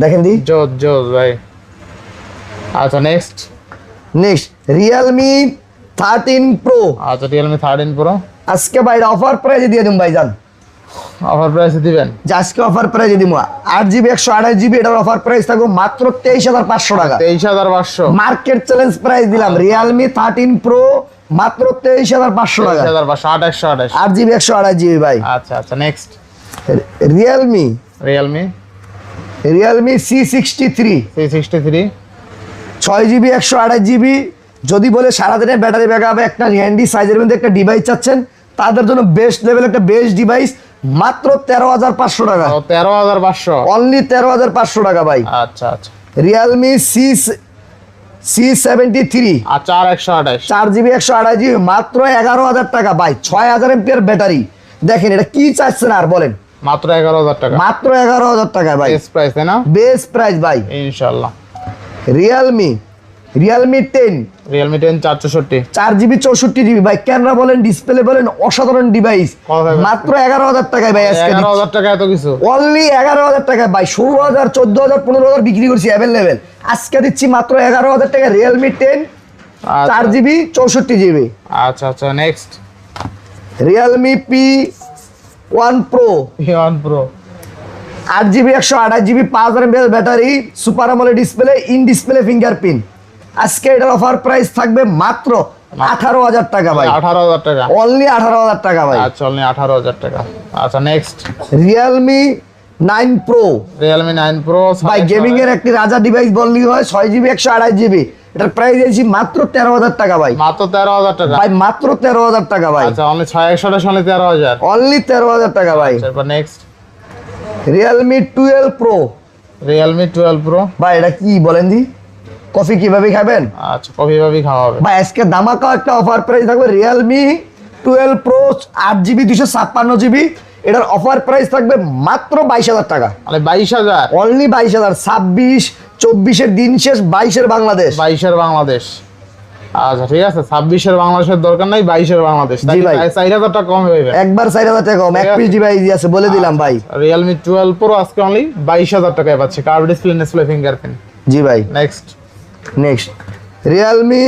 দেখেন দি। জোজ জোজ ভাই। আচ্ছা নেক্সট Realme 13 Pro আচ্ছা Realme 13 Pro আজকে ভাই অফার প্রাইসে দিয়ে দিন ভাই জান। অফার প্রাইসে দিবেন? যে আজকে অফার প্রাইসে দিব 8GB 128GB, এটার অফার প্রাইস থাকবে মাত্র 23,500 টাকা। 23,500 মার্কেট চ্যালেঞ্জ প্রাইস দিলাম। Realme 13 Pro মাত্র 23,500 টাকা। 23,500 8GB 128GB ভাই। আচ্ছা আচ্ছা next Realme C63 C63 6GB 128GB, যদি বলে সারাদিনের ব্যাটারি ব্যাকআপ একটা হ্যান্ডি সাইজের মধ্যে একটা ডিভাইস চাচ্ছেন, তাদের জন্য বেস্ট লেভেল একটা বেস্ট ডিভাইস মাত্র 13,500 টাকা। 13,500 অনলি 13,500 টাকা ভাই। আচ্ছা আচ্ছা Realme C73 আর 4128 4GB 128GB মাত্র 11,000 টাকা ভাই। 6,000 mAh ব্যাটারি, দেখেন এটা কি চাচ্ছেন আর বলেন। মাত্র 11,000 টাকা। মাত্র 11,000 টাকা ভাই, বেস্ট প্রাইস তাই না? বেস্ট প্রাইস ভাই। ইনশাআল্লাহ। Realme 10 Realme 10 464 4GB 64GB ভাই, ক্যামেরা বলেন ডিসপ্লে বলেন অসাধারণ ডিভাইস, মাত্র 11,000 টাকায় ভাই আজকে 11,000 টাকা এত কিছু? অনলি 11,000 টাকা ভাই। 16,000 14,000 15,000 বিক্রি করছি অ্যাভেলেবেল, আজকে দিচ্ছি মাত্র 11,000 টাকা। Realme 10 4GB 64GB। আচ্ছা আচ্ছা next Realme P1 Pro P1 Pro 8GB 128GB 5,000 mAh battery, super AMOLED display, in display fingerprint. আজকে এটার অফার প্রাইস থাকবে মাত্র 18,000 টাকা ভাই। 18,000 টাকা। অনলি 18,000 টাকা ভাই। আচ্ছা অনলি 18,000 টাকা। আচ্ছা next Realme 9 Pro Realme 9 Pro ভাই, গেমিং এর একটি রাজা ডিভাইস বললেই হয়। 6GB 128GB, এটার প্রাইস দিয়েছি মাত্র 13,000 টাকা ভাই। মাত্র 13,000 টাকা ভাই মাত্র 13,000 টাকা ভাই। আচ্ছা অনলি 6128 অনলি 13,000। অনলি 13,000 টাকা ভাই। তারপর next Realme 12 Pro Realme 12 Pro ভাই, এটা কি বলেন দি, কফি কিভাবে খাবেন আচ্ছা কফি ভাবি খাওয়া হবে ভাই। আজকে ধামাকা একটা অফার প্রাইস থাকবে। Realme 12 Pro 8GB 256GB, এটার অফার প্রাইস থাকবে মাত্র 22,000 টাকা। মানে 22,000। অনলি 22,000। 26 24 এর দিন শেষ, 22 এর বাংলাদেশ। 22 বাংলাদেশ। আচ্ছা ঠিক আছে 26 বাংলাদেশের দরকার নাই, 22 বাংলাদেশ। জি ভাই। 4,000 টাকা কম হইবে। একবার 4,000 টাকা কম, এক পিস ডিভাইস আছে বলে দিলাম ভাই। Realme 12 Pro আজকে অনলি 22,000 টাকায় পাচ্ছে, কার্ভ ডিসপ্লে ফিঙ্গারপ্রিন্ট। জি ভাই। নেক্সট Realme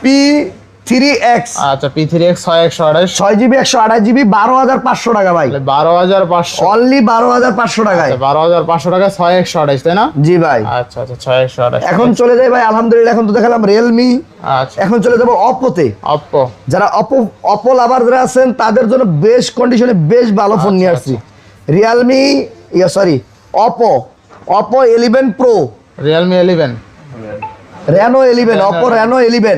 P3X আচ্ছা P3X 6128 6GB 128GB 12,500 টাকা ভাই। 12,500 অনলি 12,500 টাকায়। 12,500 টাকা 6128 তাই না? জি ভাই। আচ্ছা আচ্ছা 6128। এখন চলে যাই ভাই, আলহামদুলিল্লাহ এখন তো দেখালাম Realme, আচ্ছা এখন চলে যাবো Oppo-তে। Oppo যারা Oppo লাভার যারা আছেন তাদের জন্য বেশ কন্ডিশনে বেশ ভালো ফোন নিয়ে আসছি। Realme Oppo 11 Pro Realme 11 Reno 11 Oppo Reno 11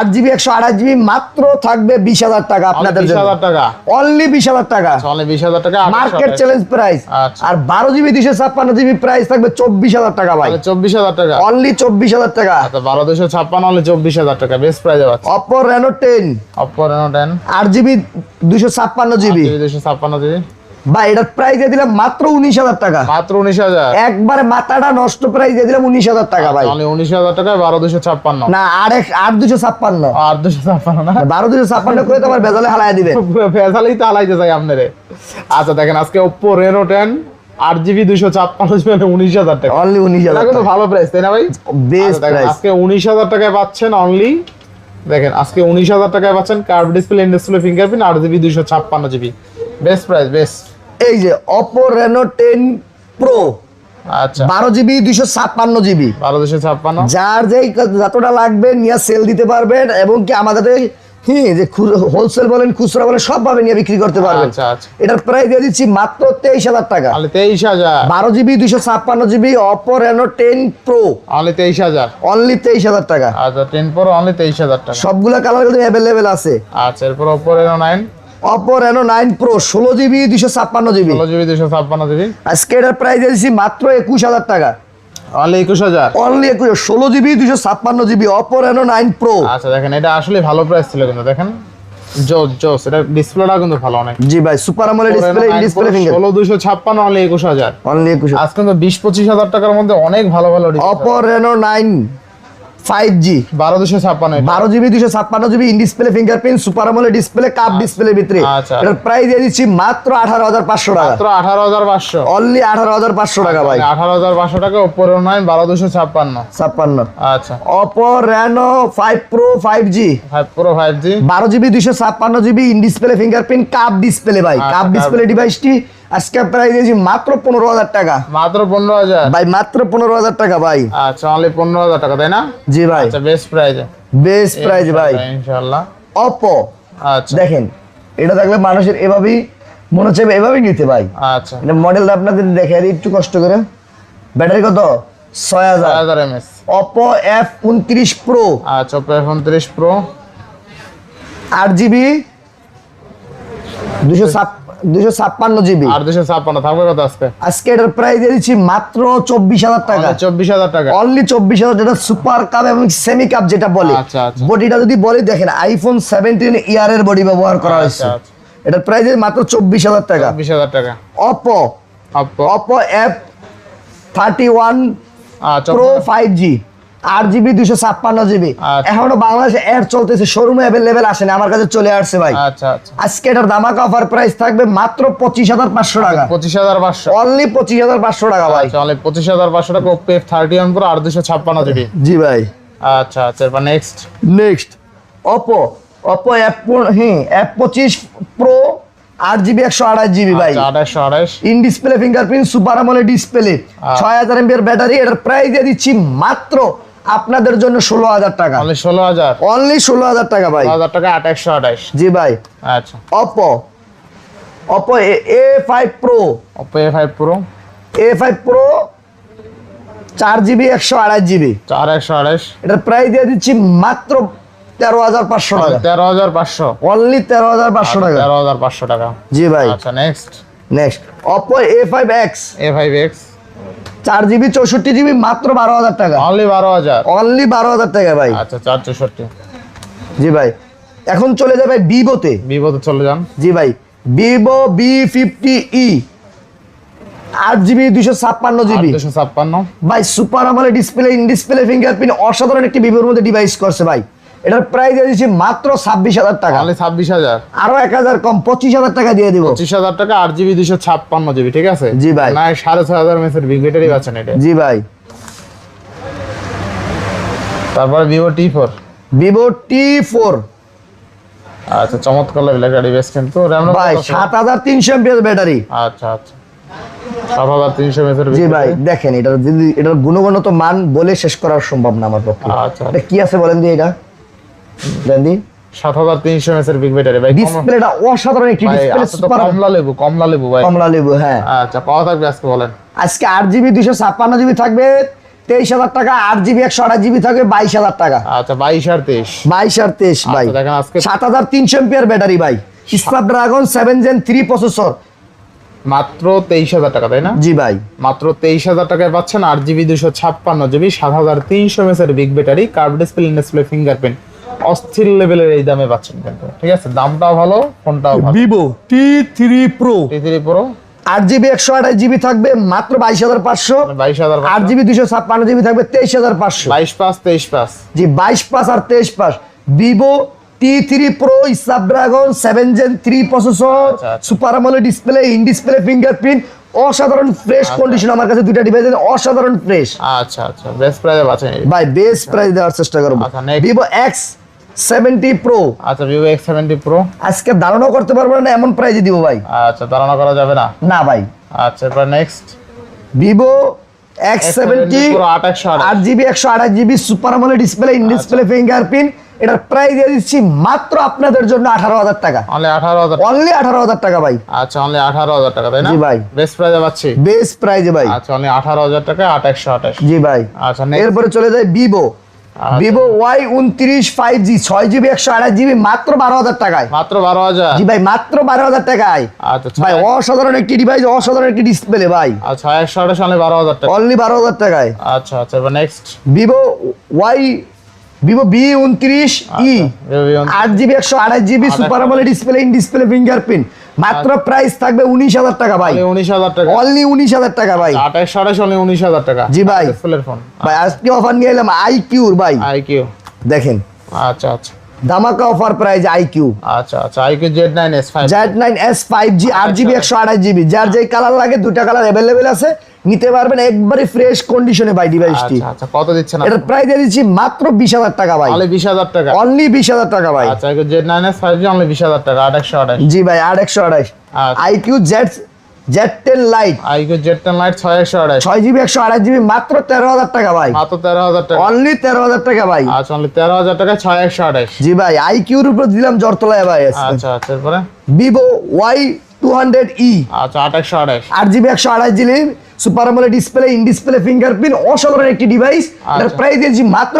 8GB 128GB মাত্র থাকবে 20,000 টাকা আপনাদের জন্য। 20,000 টাকা। অনলি 20,000 টাকা। অনলি 20,000 টাকা মার্কেট চ্যালেঞ্জ প্রাইস। আচ্ছা। আর 12GB 256GB প্রাইস থাকবে 24,000 টাকা ভাই। 24,000 টাকা। অনলি 24,000 টাকা। আচ্ছা 12,256 অনলি 24,000 টাকা বেস্ট প্রাইসে পাচ্ছি। Oppo Reno 10 Oppo Reno 10 8GB 256GB 256 GB ভাই, এটার প্রাইস দিয়ে দিলাম মাত্র 19,000 টাকা। মাত্র 19,000। একবারে মাথাটা নষ্ট প্রাইস দিয়ে দিলাম 19,000 টাকা ভাই। অনলি 19,000 টাকায় 12,256 না 8,256 8,256 না 12,256 করে তো আমার বেজালে হালায় দিবে। ফেসালেই তো হালাইতে চাই আপনারে। আচ্ছা দেখেন আজকে Oppo Reno 10 8GB 256 মানে 19,000 টাকা। অনলি 19,000 এটা কিন্তু ভালো প্রাইস তাই না ভাই? Best price. আজকে 19,000 টাকায় পাচ্ছেন অনলি, দেখেন আজকে 19,000 টাকায় পাচ্ছেন curve display fingerprint 8GB 256GB best price best. এই যে Oppo Reno 10 Pro আচ্ছা 12GB 256GB 1256। যার যেই যতটা লাগবে নিয়ে সেল দিতে পারবেন, এবং কি আমাদের যে হোলসেল বলেন খুচরা বলেন সবভাবে নিয়ে বিক্রি করতে পারবেন। আচ্ছা আচ্ছা এটার প্রাইস দিয়ে দিচ্ছি মাত্র 23,000 টাকা। তাহলে 23,000। 12GB 256GB Oppo Reno 10 Pro only 23,000। Only 23,000 টাকা। আচ্ছা 10 Pro অনলি 23,000 টাকা। সবগুলা কালার কিন্তু অ্যাভেলেবেল আছে। আচ্ছা এরপর Oppo Reno 9 Oppo Reno 9 Pro 16GB 256GB 16GB 256GB আজকে এটার প্রাইস দিয়ে দিচ্ছি মাত্র 21,000 টাকা। Only 21,000। Only 16GB 256GB Oppo Reno 9 Pro। আচ্ছা দেখেন এটা আসলে ভালো প্রাইস ছিল কিন্তু দেখেন জোস এটা ডিসপ্লেটা কিন্তু ভালো অনেক। জি ভাই super AMOLED display, in display finger 16256 only 21,000। Only 21,000 আজকে কিন্তু 20-25,000 টাকার মধ্যে অনেক ভালো ভালো Oppo Reno 9 5G 12256 12GB 256GB in display fingerprint super AMOLED display cup display ভিতরে। আচ্ছা। এটার প্রাইস দিয়ে দিচ্ছি মাত্র 18,500 টাকা। মাত্র 18,500। অনলি 18,500 টাকা ভাই। 18,500 টাকা Oppo Reno 9 12256। 56 আচ্ছা Oppo Reno 5 Pro 5G 5 Pro 5G 12GB 256GB in display fingerprint cup display ভাই। আচ্ছা, কাপ কাপ ডিসপ্লে ডিভাইসটি আজকে প্রাইস দিয়েছি মাত্র 15,000 টাকা মাত্র 15,000। ভাই, মাত্র 15,000 টাকা ভাই। আচ্ছা অনলি 15,000 টাকা তাই না? জি ভাই আচ্ছা বেস্ট প্রাইসে বেস্ট প্রাইস ভাই। ইনশাআল্লাহ Oppo আচ্ছা দেখেন এটা থাকলে মানুষের এভাবেই মনে হচ্ছে এভাবেই নিতে ভাই। আচ্ছা এটা মডেলটা আপনাদের দেখে আর একটু কষ্ট করে। ব্যাটারি কত? 6000 6000 mAh। Oppo F29 Pro আচ্ছা Oppo F29 Pro 8GB 256GB আর 256 থাকবে কত আজকে? আজকে এটার প্রাইস দিয়ে দিচ্ছি মাত্র 24,000 টাকা। 24,000 টাকা। অনলি 24,000। যেটা সুপার কাপ এবং সেমি কাপ যেটা বলে। আচ্ছা, আচ্ছা। বডিটা যদি বলি দেখেন আইফোন 17 ইয়ার এর বডি ব্যবহার করা হয়েছে। আচ্ছা, আচ্ছা। এটার প্রাইস মাত্র 24,000 টাকা। 24,000 টাকা। Oppo F31 আচ্ছা Pro 5G 8GB 256GB আচ্ছা। এখনো বাংলাদেশে এড চলতেছে, শোরুমে অ্যাভেলেবেল আসে না, আমার কাছে চলে আসছে ভাই। আচ্ছা আচ্ছা আজকে এটার ধামাকা অফার প্রাইস থাকবে মাত্র 25,500 টাকা। 25,500। অনলি 25,500 টাকা ভাই। আচ্ছা অনলি 25,500 টাকা Oppo F31 Pro আর 256GB। জি ভাই। আচ্ছা আচ্ছা এরপর next Oppo F25 Pro 8GB 128GB ভাই। 2828 in display fingerprint super AMOLED display 6000 mAh battery. এটার প্রাইস দিয়ে দিচ্ছি মাত্র আপনাদের জন্য 16,000 টাকা। অনলি 16,000। অনলি 16,000 টাকা ভাই। 16,000 টাকা 2828। জি ভাই। আচ্ছা Oppo A5 Pro Oppo A5 Pro 4GB 128GB 4128। এটার প্রাইস দিয়ে দিচ্ছি মাত্র 13,500 টাকা। 13,500। অনলি 13,500 টাকা। 13,500 টাকা। জি ভাই। আচ্ছা next Oppo A5X A5X 4GB 64GB মাত্র 12,000 টাকা। অনলি 12,000। অনলি 12,000 টাকা ভাই। আচ্ছা 464। জি ভাই। এখন চলে যাবে ভিভোতে। ভিভোতে চলে যান। জি ভাই Vivo V50e 8GB 256GB 256। ভাই super AMOLED display in display fingerprint অসাধারণ একটি ভিভোর মধ্যে ডিভাইস করছে ভাই। এটার প্রাইস দিয়ে দিচ্ছি মাত্র 26,000 টাকা। অনলি 26,000। আরো 1,000 কম 25,000 টাকা দিয়ে দিব। 25,000 টাকা 8GB 256GB ঠিক আছে? জি ভাই। না 6,500 mAh এর বিগ ব্যাটারি পাচ্ছেন এটা। জি ভাই। তারপর Vivo T4 আচ্ছা চমৎকার লেভেল একটা ডিভাইস কিন্তু RAM ভাই 7,300 mAh ব্যাটারি। আচ্ছা আচ্ছা 7,300 mAh এর জি ভাই দেখেন এটার গুণগত মান বলে শেষ করা সম্ভব না আমার পক্ষে। আচ্ছা এটা কি আছে বলেন দি এটা দেন দি 7,300 mAh এর বিগ ব্যাটারি ভাই। ডিসপ্লেটা অসাধারণ একটি ডিসপ্লে সুপার কমলা লেবু ভাই। কমলা লেবু হ্যাঁ। আচ্ছা কত থাকবে আজকে বলেন? আজকে 8GB 256GB থাকবে 23,000 টাকা। 8GB 128GB থাকবে 22,000 টাকা। আচ্ছা 22 আর 23। 22 আর 23 ভাই। আচ্ছা, দেখেন আজকে 7,300 mAh ব্যাটারি ভাই। স্ন্যাপড্রাগন 7 Gen 3 প্রসেসর মাত্র 23,000 টাকা তাই না? জি ভাই। মাত্র 23,000 টাকায় পাচ্ছেন 8GB 256GB 7,300 mAh এর big battery curve display in display fingerprint অস্থির লেভেলের এই দামে পাচ্ছেন কিন্তু ঠিক আছে? দামটাও ভালো ফোনটাও ভালো। Vivo T3 Pro 8GB 128GB থাকবে মাত্র 22,500। 22,000। 8GB 256GB থাকবে 23,500। 22/5 জি 22/5 আর 23/5 Vivo T3 Pro Snapdragon 7 Gen 3 processor আচ্ছা, আচ্ছা। Super AMOLED display in display fingerprint অসাধারণ ফ্রেশ কন্ডিশন। আমার কাছে দুইটা ডিভাইস আছে অসাধারণ ফ্রেশ। আচ্ছা আচ্ছা বেস্ট প্রাইসে পাচ্ছেন ভাই বেস্ট প্রাইস দেওয়ার চেষ্টা করব। আচ্ছা, next। Vivo X 70 pro. আচ্ছা Vivo X70 Pro আজকে ধারণা করতে পারবো না এমন প্রাইজে দিব ভাই। আচ্ছা ধারণা করা যাবে না? না ভাই। আচ্ছা এবার next Vivo X70 Pro 8/128 8GB 128GB super AMOLED display, in display fingerprint. এটার প্রাইস দিয়ে দিচ্ছি মাত্র আপনাদের জন্য 18,000 টাকা। অনলি 18,000 অনলি 18,000 টাকা ভাই। আচ্ছা অনলি 18,000 টাকা তাই না? জি ভাই। বেস্ট প্রাইসে পাচ্ছি। বেস্ট প্রাইজে ভাই। আচ্ছা অনলি 18,000 টাকা 8/128। জি ভাই। আচ্ছা নেক্সট এরপরে চলে যায় Vivo Y29 5G 6GB 128GB মাত্র 12,000 টাকায়। মাত্র 12,000? জি ভাই মাত্র 12,000 টাকায়। আচ্ছা ভাই অসাধারণ একটি ডিভাইস, অসাধারণ একটি ডিসপ্লে ভাই। আচ্ছা 128 অনলি 12,000 টাকা। অনলি 12,000 টাকায়। আচ্ছা আচ্ছা এবার next Vivo V29e 8GB 128GB super AMOLED display, in display fingerprint. মাত্র প্রাইস থাকবে 19,000 টাকা ভাই। 19,000 টাকা। অনলি 19,000 টাকা ভাই। 28 অনলি 19,000 টাকা। জি ভাই। ডিসপ্লের ফোন ভাই আজকে অফার নিয়ে এলাম আইকিউর ভাই। IQ দেখেন আচ্ছা আচ্ছা ধামাকা অফার প্রাইস আইকিউ। আচ্ছা আচ্ছা IQ Z9S5 Z9S 5G 8GB 128GB যার যেই কালার লাগে দুটা কালার अवेलेबल আছে, নিতে পারবেন একবারে ফ্রেশ কন্ডিশনে ভাই ডিভাইসটি। আচ্ছা আচ্ছা কত দিচ্ছেন এর প্রাইস দিয়ে দিচ্ছি মাত্র 20,000 টাকা ভাই। অনলি 20,000 টাকা। অনলি 20,000 টাকা ভাই। আচ্ছা IQ Z9S 5G অনলি 20,000 টাকা 8/128। জি ভাই 8/128। আচ্ছা। IQ Z10 light IQ Z10 Lite 6/128 6GB 128GB মাত্র 13,000 টাকা ভাই। মাত্র 13,000 টাকা। অনলি 13,000 টাকা ভাই। আচ্ছা অনলি 13,000 টাকা 6/128। জি ভাই আইকিউর উপর দিলাম জরতলায় ভাই। আচ্ছা আচ্ছা এরপরে ভিভো Y200e আচ্ছা 8/128 8GB 128GB super AMOLED display, in display fingerprint, অসাধারণ একটি ডিভাইস। এর প্রাইস দিয়েছি মাত্র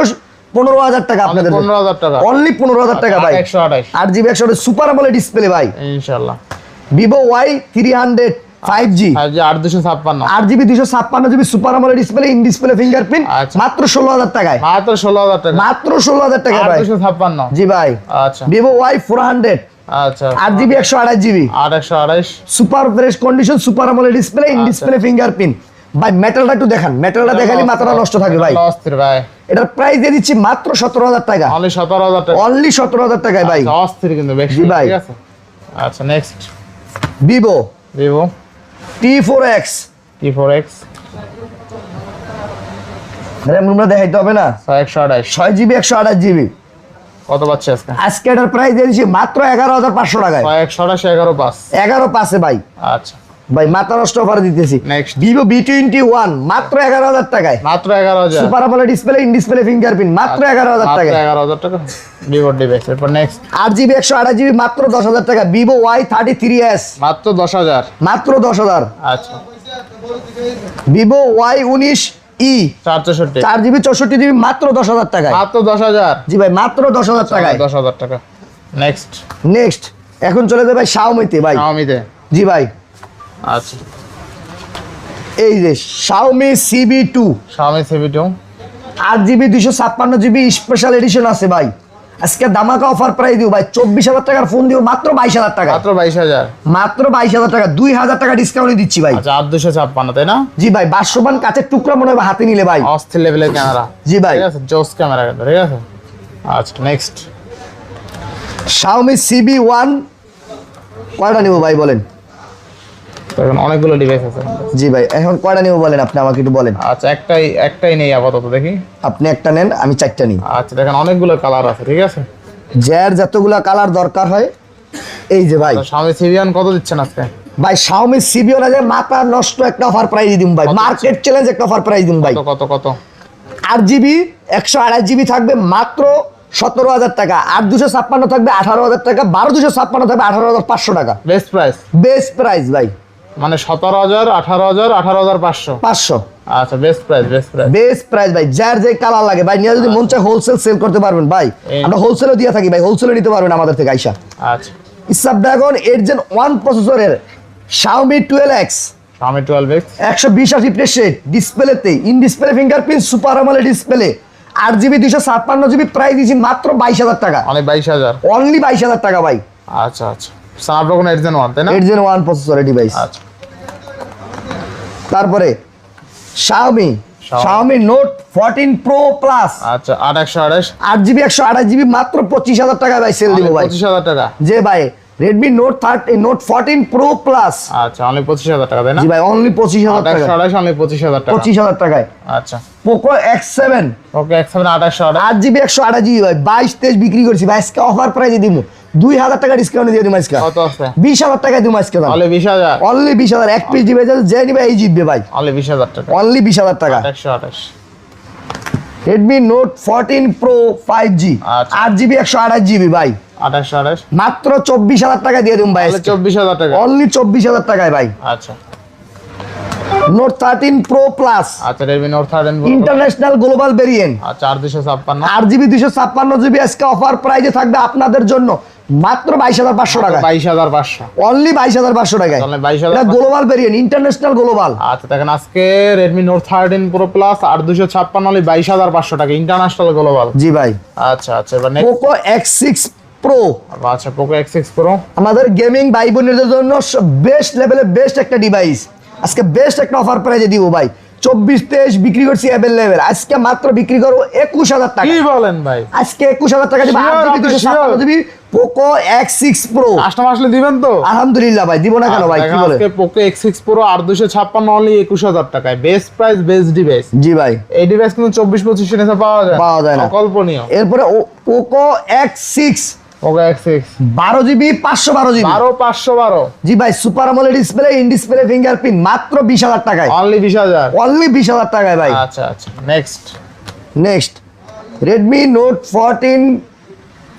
15,000 টাকা আপনাদের। 15,000 টাকা। অনলি 15,000 টাকা ভাই। 8/128 8GB 128 সুপার আমোলেড ডিসপ্লে ভাই। ইনশাআল্লাহ। Vivo Y300 5G 5G 8/256 8GB 256GB super AMOLED display, in display fingerprint আচ্ছা। মাত্র 16,000 টাকায়। মাত্র 16,000 টাকা। মাত্র 16,000 টাকা ভাই। 8/256 জি ভাই। আচ্ছা ভিভো Y400 আচ্ছা 8GB 128GB 8/128 super fresh condition super AMOLED display, in display fingerprint. ভাই মেটালটা একটু দেখান, মেটালটা দেখালি মাথাটা নষ্ট থাকে ভাই। অস্থির ভাই। এটার প্রাইস দিয়ে দিচ্ছি মাত্র 17,000 টাকা। অনলি 17,000 টাকা। অনলি 17,000 টাকায় ভাই। আচ্ছা, অস্থির কিন্তু বেশি। জি ভাই। ঠিক আছে আচ্ছা next Vivo Vivo T4X T4X RAM রুমটা দেখাইতে হবে না? 6/128 6GB 128GB কত পাচ্ছে আজকে? আজকে এটার প্রাইস দিয়ে দিচ্ছি মাত্র 11,500 টাকায়। 6/128 11/5 11,500 ভাই। আচ্ছা ভাই মাথা নষ্ট অফারে দিতেছি। নেক্সট ভিভো V21 মাত্র 11,000 টাকায়। মাত্র 11,000 super AMOLED display, in display fingerprint মাত্র 11,000 মাত্র টাকায়। 11,000 টাকা ভিভো ডিভাইস। এরপর নেক্সট 8GB 128GB মাত্র 10,000 টাকা। ভিভো Y33s মাত্র 10,000 মাত্র 10,000। আচ্ছা ভিভো Y19e 464 4GB 64GB মাত্র 10,000 টাকায়। মাত্র 10,000 জি ভাই মাত্র 10,000 টাকায়। 10,000 টাকা। নেক্সট নেক্সট এখন চলে যাবে Xiaomi-তে ভাই। Xiaomi-তে জি ভাই আচ্ছা এই যে Xiaomi CB2 Xiaomi CB2 8GB 256GB special edition আছে ভাই। আজকে ধামাকা অফার প্রাইস দিও ভাই। 24,000 টাকার ফোন দিও মাত্র 22,000 টাকা। মাত্র 22,000 মাত্র 22,000 টাকা। 2,000 টাকা ডিসকাউন্ট দিচ্ছি ভাই। আচ্ছা 8/256 তাই না? জি ভাই 500 কাচের টুকরা মনে হবে হাতে নিলে ভাই। অস্থির লেভেলের ক্যামেরা। জি ভাই। ঠিক আছে জোস ক্যামেরা কিন্তু। ঠিক আছে আচ্ছা নেক্সট Xiaomi CB1 কয়টা নিব ভাই বলেন? এখন অনেকগুলো ডিভাইস আছে। জি ভাই এখন কয়টা নিব বলেন, আপনি আমাকে একটু বলেন। আচ্ছা একটাই নেই আপাতত দেখি। আপনি একটা নেন, আমি 4টা নিই। আচ্ছা দেখেন অনেকগুলো কালার আছে। ঠিক আছে যার যতগুলা কালার দরকার হয় এই যে ভাই। Xiaomi CB1 কত দিচ্ছেন আজকে? ভাই Xiaomi CB1 এর মাথা নষ্ট একটা অফার প্রাইস দিম ভাই। মার্কেট চ্যালেঞ্জ একটা অফার প্রাইস দিম ভাই। কত কত কত? 8GB 128GB থাকবে মাত্র 17,000 টাকা। 8/256 থাকবে 18,000 টাকা। 12/256 থাকবে 18,500 টাকা। Best price. বেস্ট প্রাইস ভাই। মানে 17,000 18,000 18,500 500 আচ্ছা best price best price. Best price ভাই। যার যে কালার লাগে ভাই নিয়ে যদি মন চায় হোলসেল সেল করতে পারবেন ভাই। আমরা হোলসেলও দিয়ে থাকি ভাই, হোলসেলও নিতে পারবেন আমাদের থেকে আইসা। আচ্ছা Snapdragon 8 Gen 1 প্রসেসরের Xiaomi 12X Xiaomi 12X 120 refresh rate ডিসপ্লেতে, in display fingerprint super AMOLED display 8GB 256GB price দিয়েছি মাত্র 22,000 টাকা। অনেক 22,000 অনলি 22,000 টাকা ভাই। আচ্ছা আচ্ছা Snapdragon 8 Gen 1 তাই না? 8 Gen 1 প্রসেসরের ডিভাইস। আচ্ছা তারপরে Xiaomi Note 14 Pro Plus আচ্ছা 8/128 8GB 128GB মাত্র 25,000 টাকা ভাই সেল দিব ভাই। 25,000 টাকা। যে ভাই Redmi Note 30 Note 14 Pro Plus। আচ্ছা অনলি 25000 টাকা তাই না? জি ভাই অনলি 25000 টাকা। 2828 অনলি 25000 টাকা। 25000 টাকায়। আচ্ছা Poco X7 ওকে X7 2828 8GB 128GB ভাই 22-23 বিক্রি করছি ভাই, আজকে অফার প্রাইসে দিব 2000 টাকা ডিসকাউন্ট দিয়ে দিম আজকে। কত আছে? 20000 টাকা দিম আজকে দাম। অনলি 20000। অনলি 20000 এক পিস দিবে যে নিবে এই জিতবে ভাই। অনলি 20000 টাকা। অনলি 20000 টাকা। 128। Redmi Note 14 Pro 5G আচ্ছা। 8GB 128GB ভাই 2828 মাত্র 24000 টাকা দিয়ে দিম ভাই তাহলে আজকে। 24000 টাকা। অনলি 24000 টাকায় ভাই। আচ্ছা Note 13 Pro Plus আচ্ছা Redmi Note 13 Pro international global variant আচ্ছা 4256 8GB 256GB আজকে অফার প্রাইসে থাকবে আপনাদের জন্য মাত্র 22500 টাকা। 22500 অনলি 22500 টাকায়। তাহলে 22000 এটা গ্লোবাল ভেরিয়েন্ট ইন্টারন্যাশনাল গ্লোবাল। আচ্ছা দেখেন আজকে Redmi Note 13 Pro Plus 8256 only 22500 টাকা ইন্টারন্যাশনাল গ্লোবাল। জি ভাই। আচ্ছা আচ্ছা এবার নেক্সট Poco X6 Pro আচ্ছা Poco X6 Pro আমাদের গেমিং ভাই বোনদের জন্য বেস্ট লেভেলে বেস্ট একটা ডিভাইস। আজকে বেস্ট একটা অফার প্রাইজে দিব ভাই। 24-23 বিক্রি করছি অ্যাভেলেবেল, আজকে মাত্র বিক্রি করব 21000 টাকা। কি বলেন ভাই? আজকে 21000 টাকা দিব। 8GB 256GB Poco X6 Pro customer আসলে দিবেন তো? আলহামদুলিল্লাহ ভাই, দিব না কেন ভাই, কি বলে? আজকে Poco X6 Pro 8256 অনলি 21000 টাকায় বেস্ট প্রাইস বেস্ট ডিভাইস। জি ভাই। এই ডিভাইস কিন্তু 24-25 এর পাওয়া যায় না। অকল্পনীয়। এরপরে Poco X6 Poco X6 12GB 512GB 512 জি ভাই, super AMOLED display, in display fingerprint মাত্র 20000 টাকায়। অনলি 20000 অনলি 20000 টাকায় ভাই। আচ্ছা আচ্ছা next next Redmi Note 14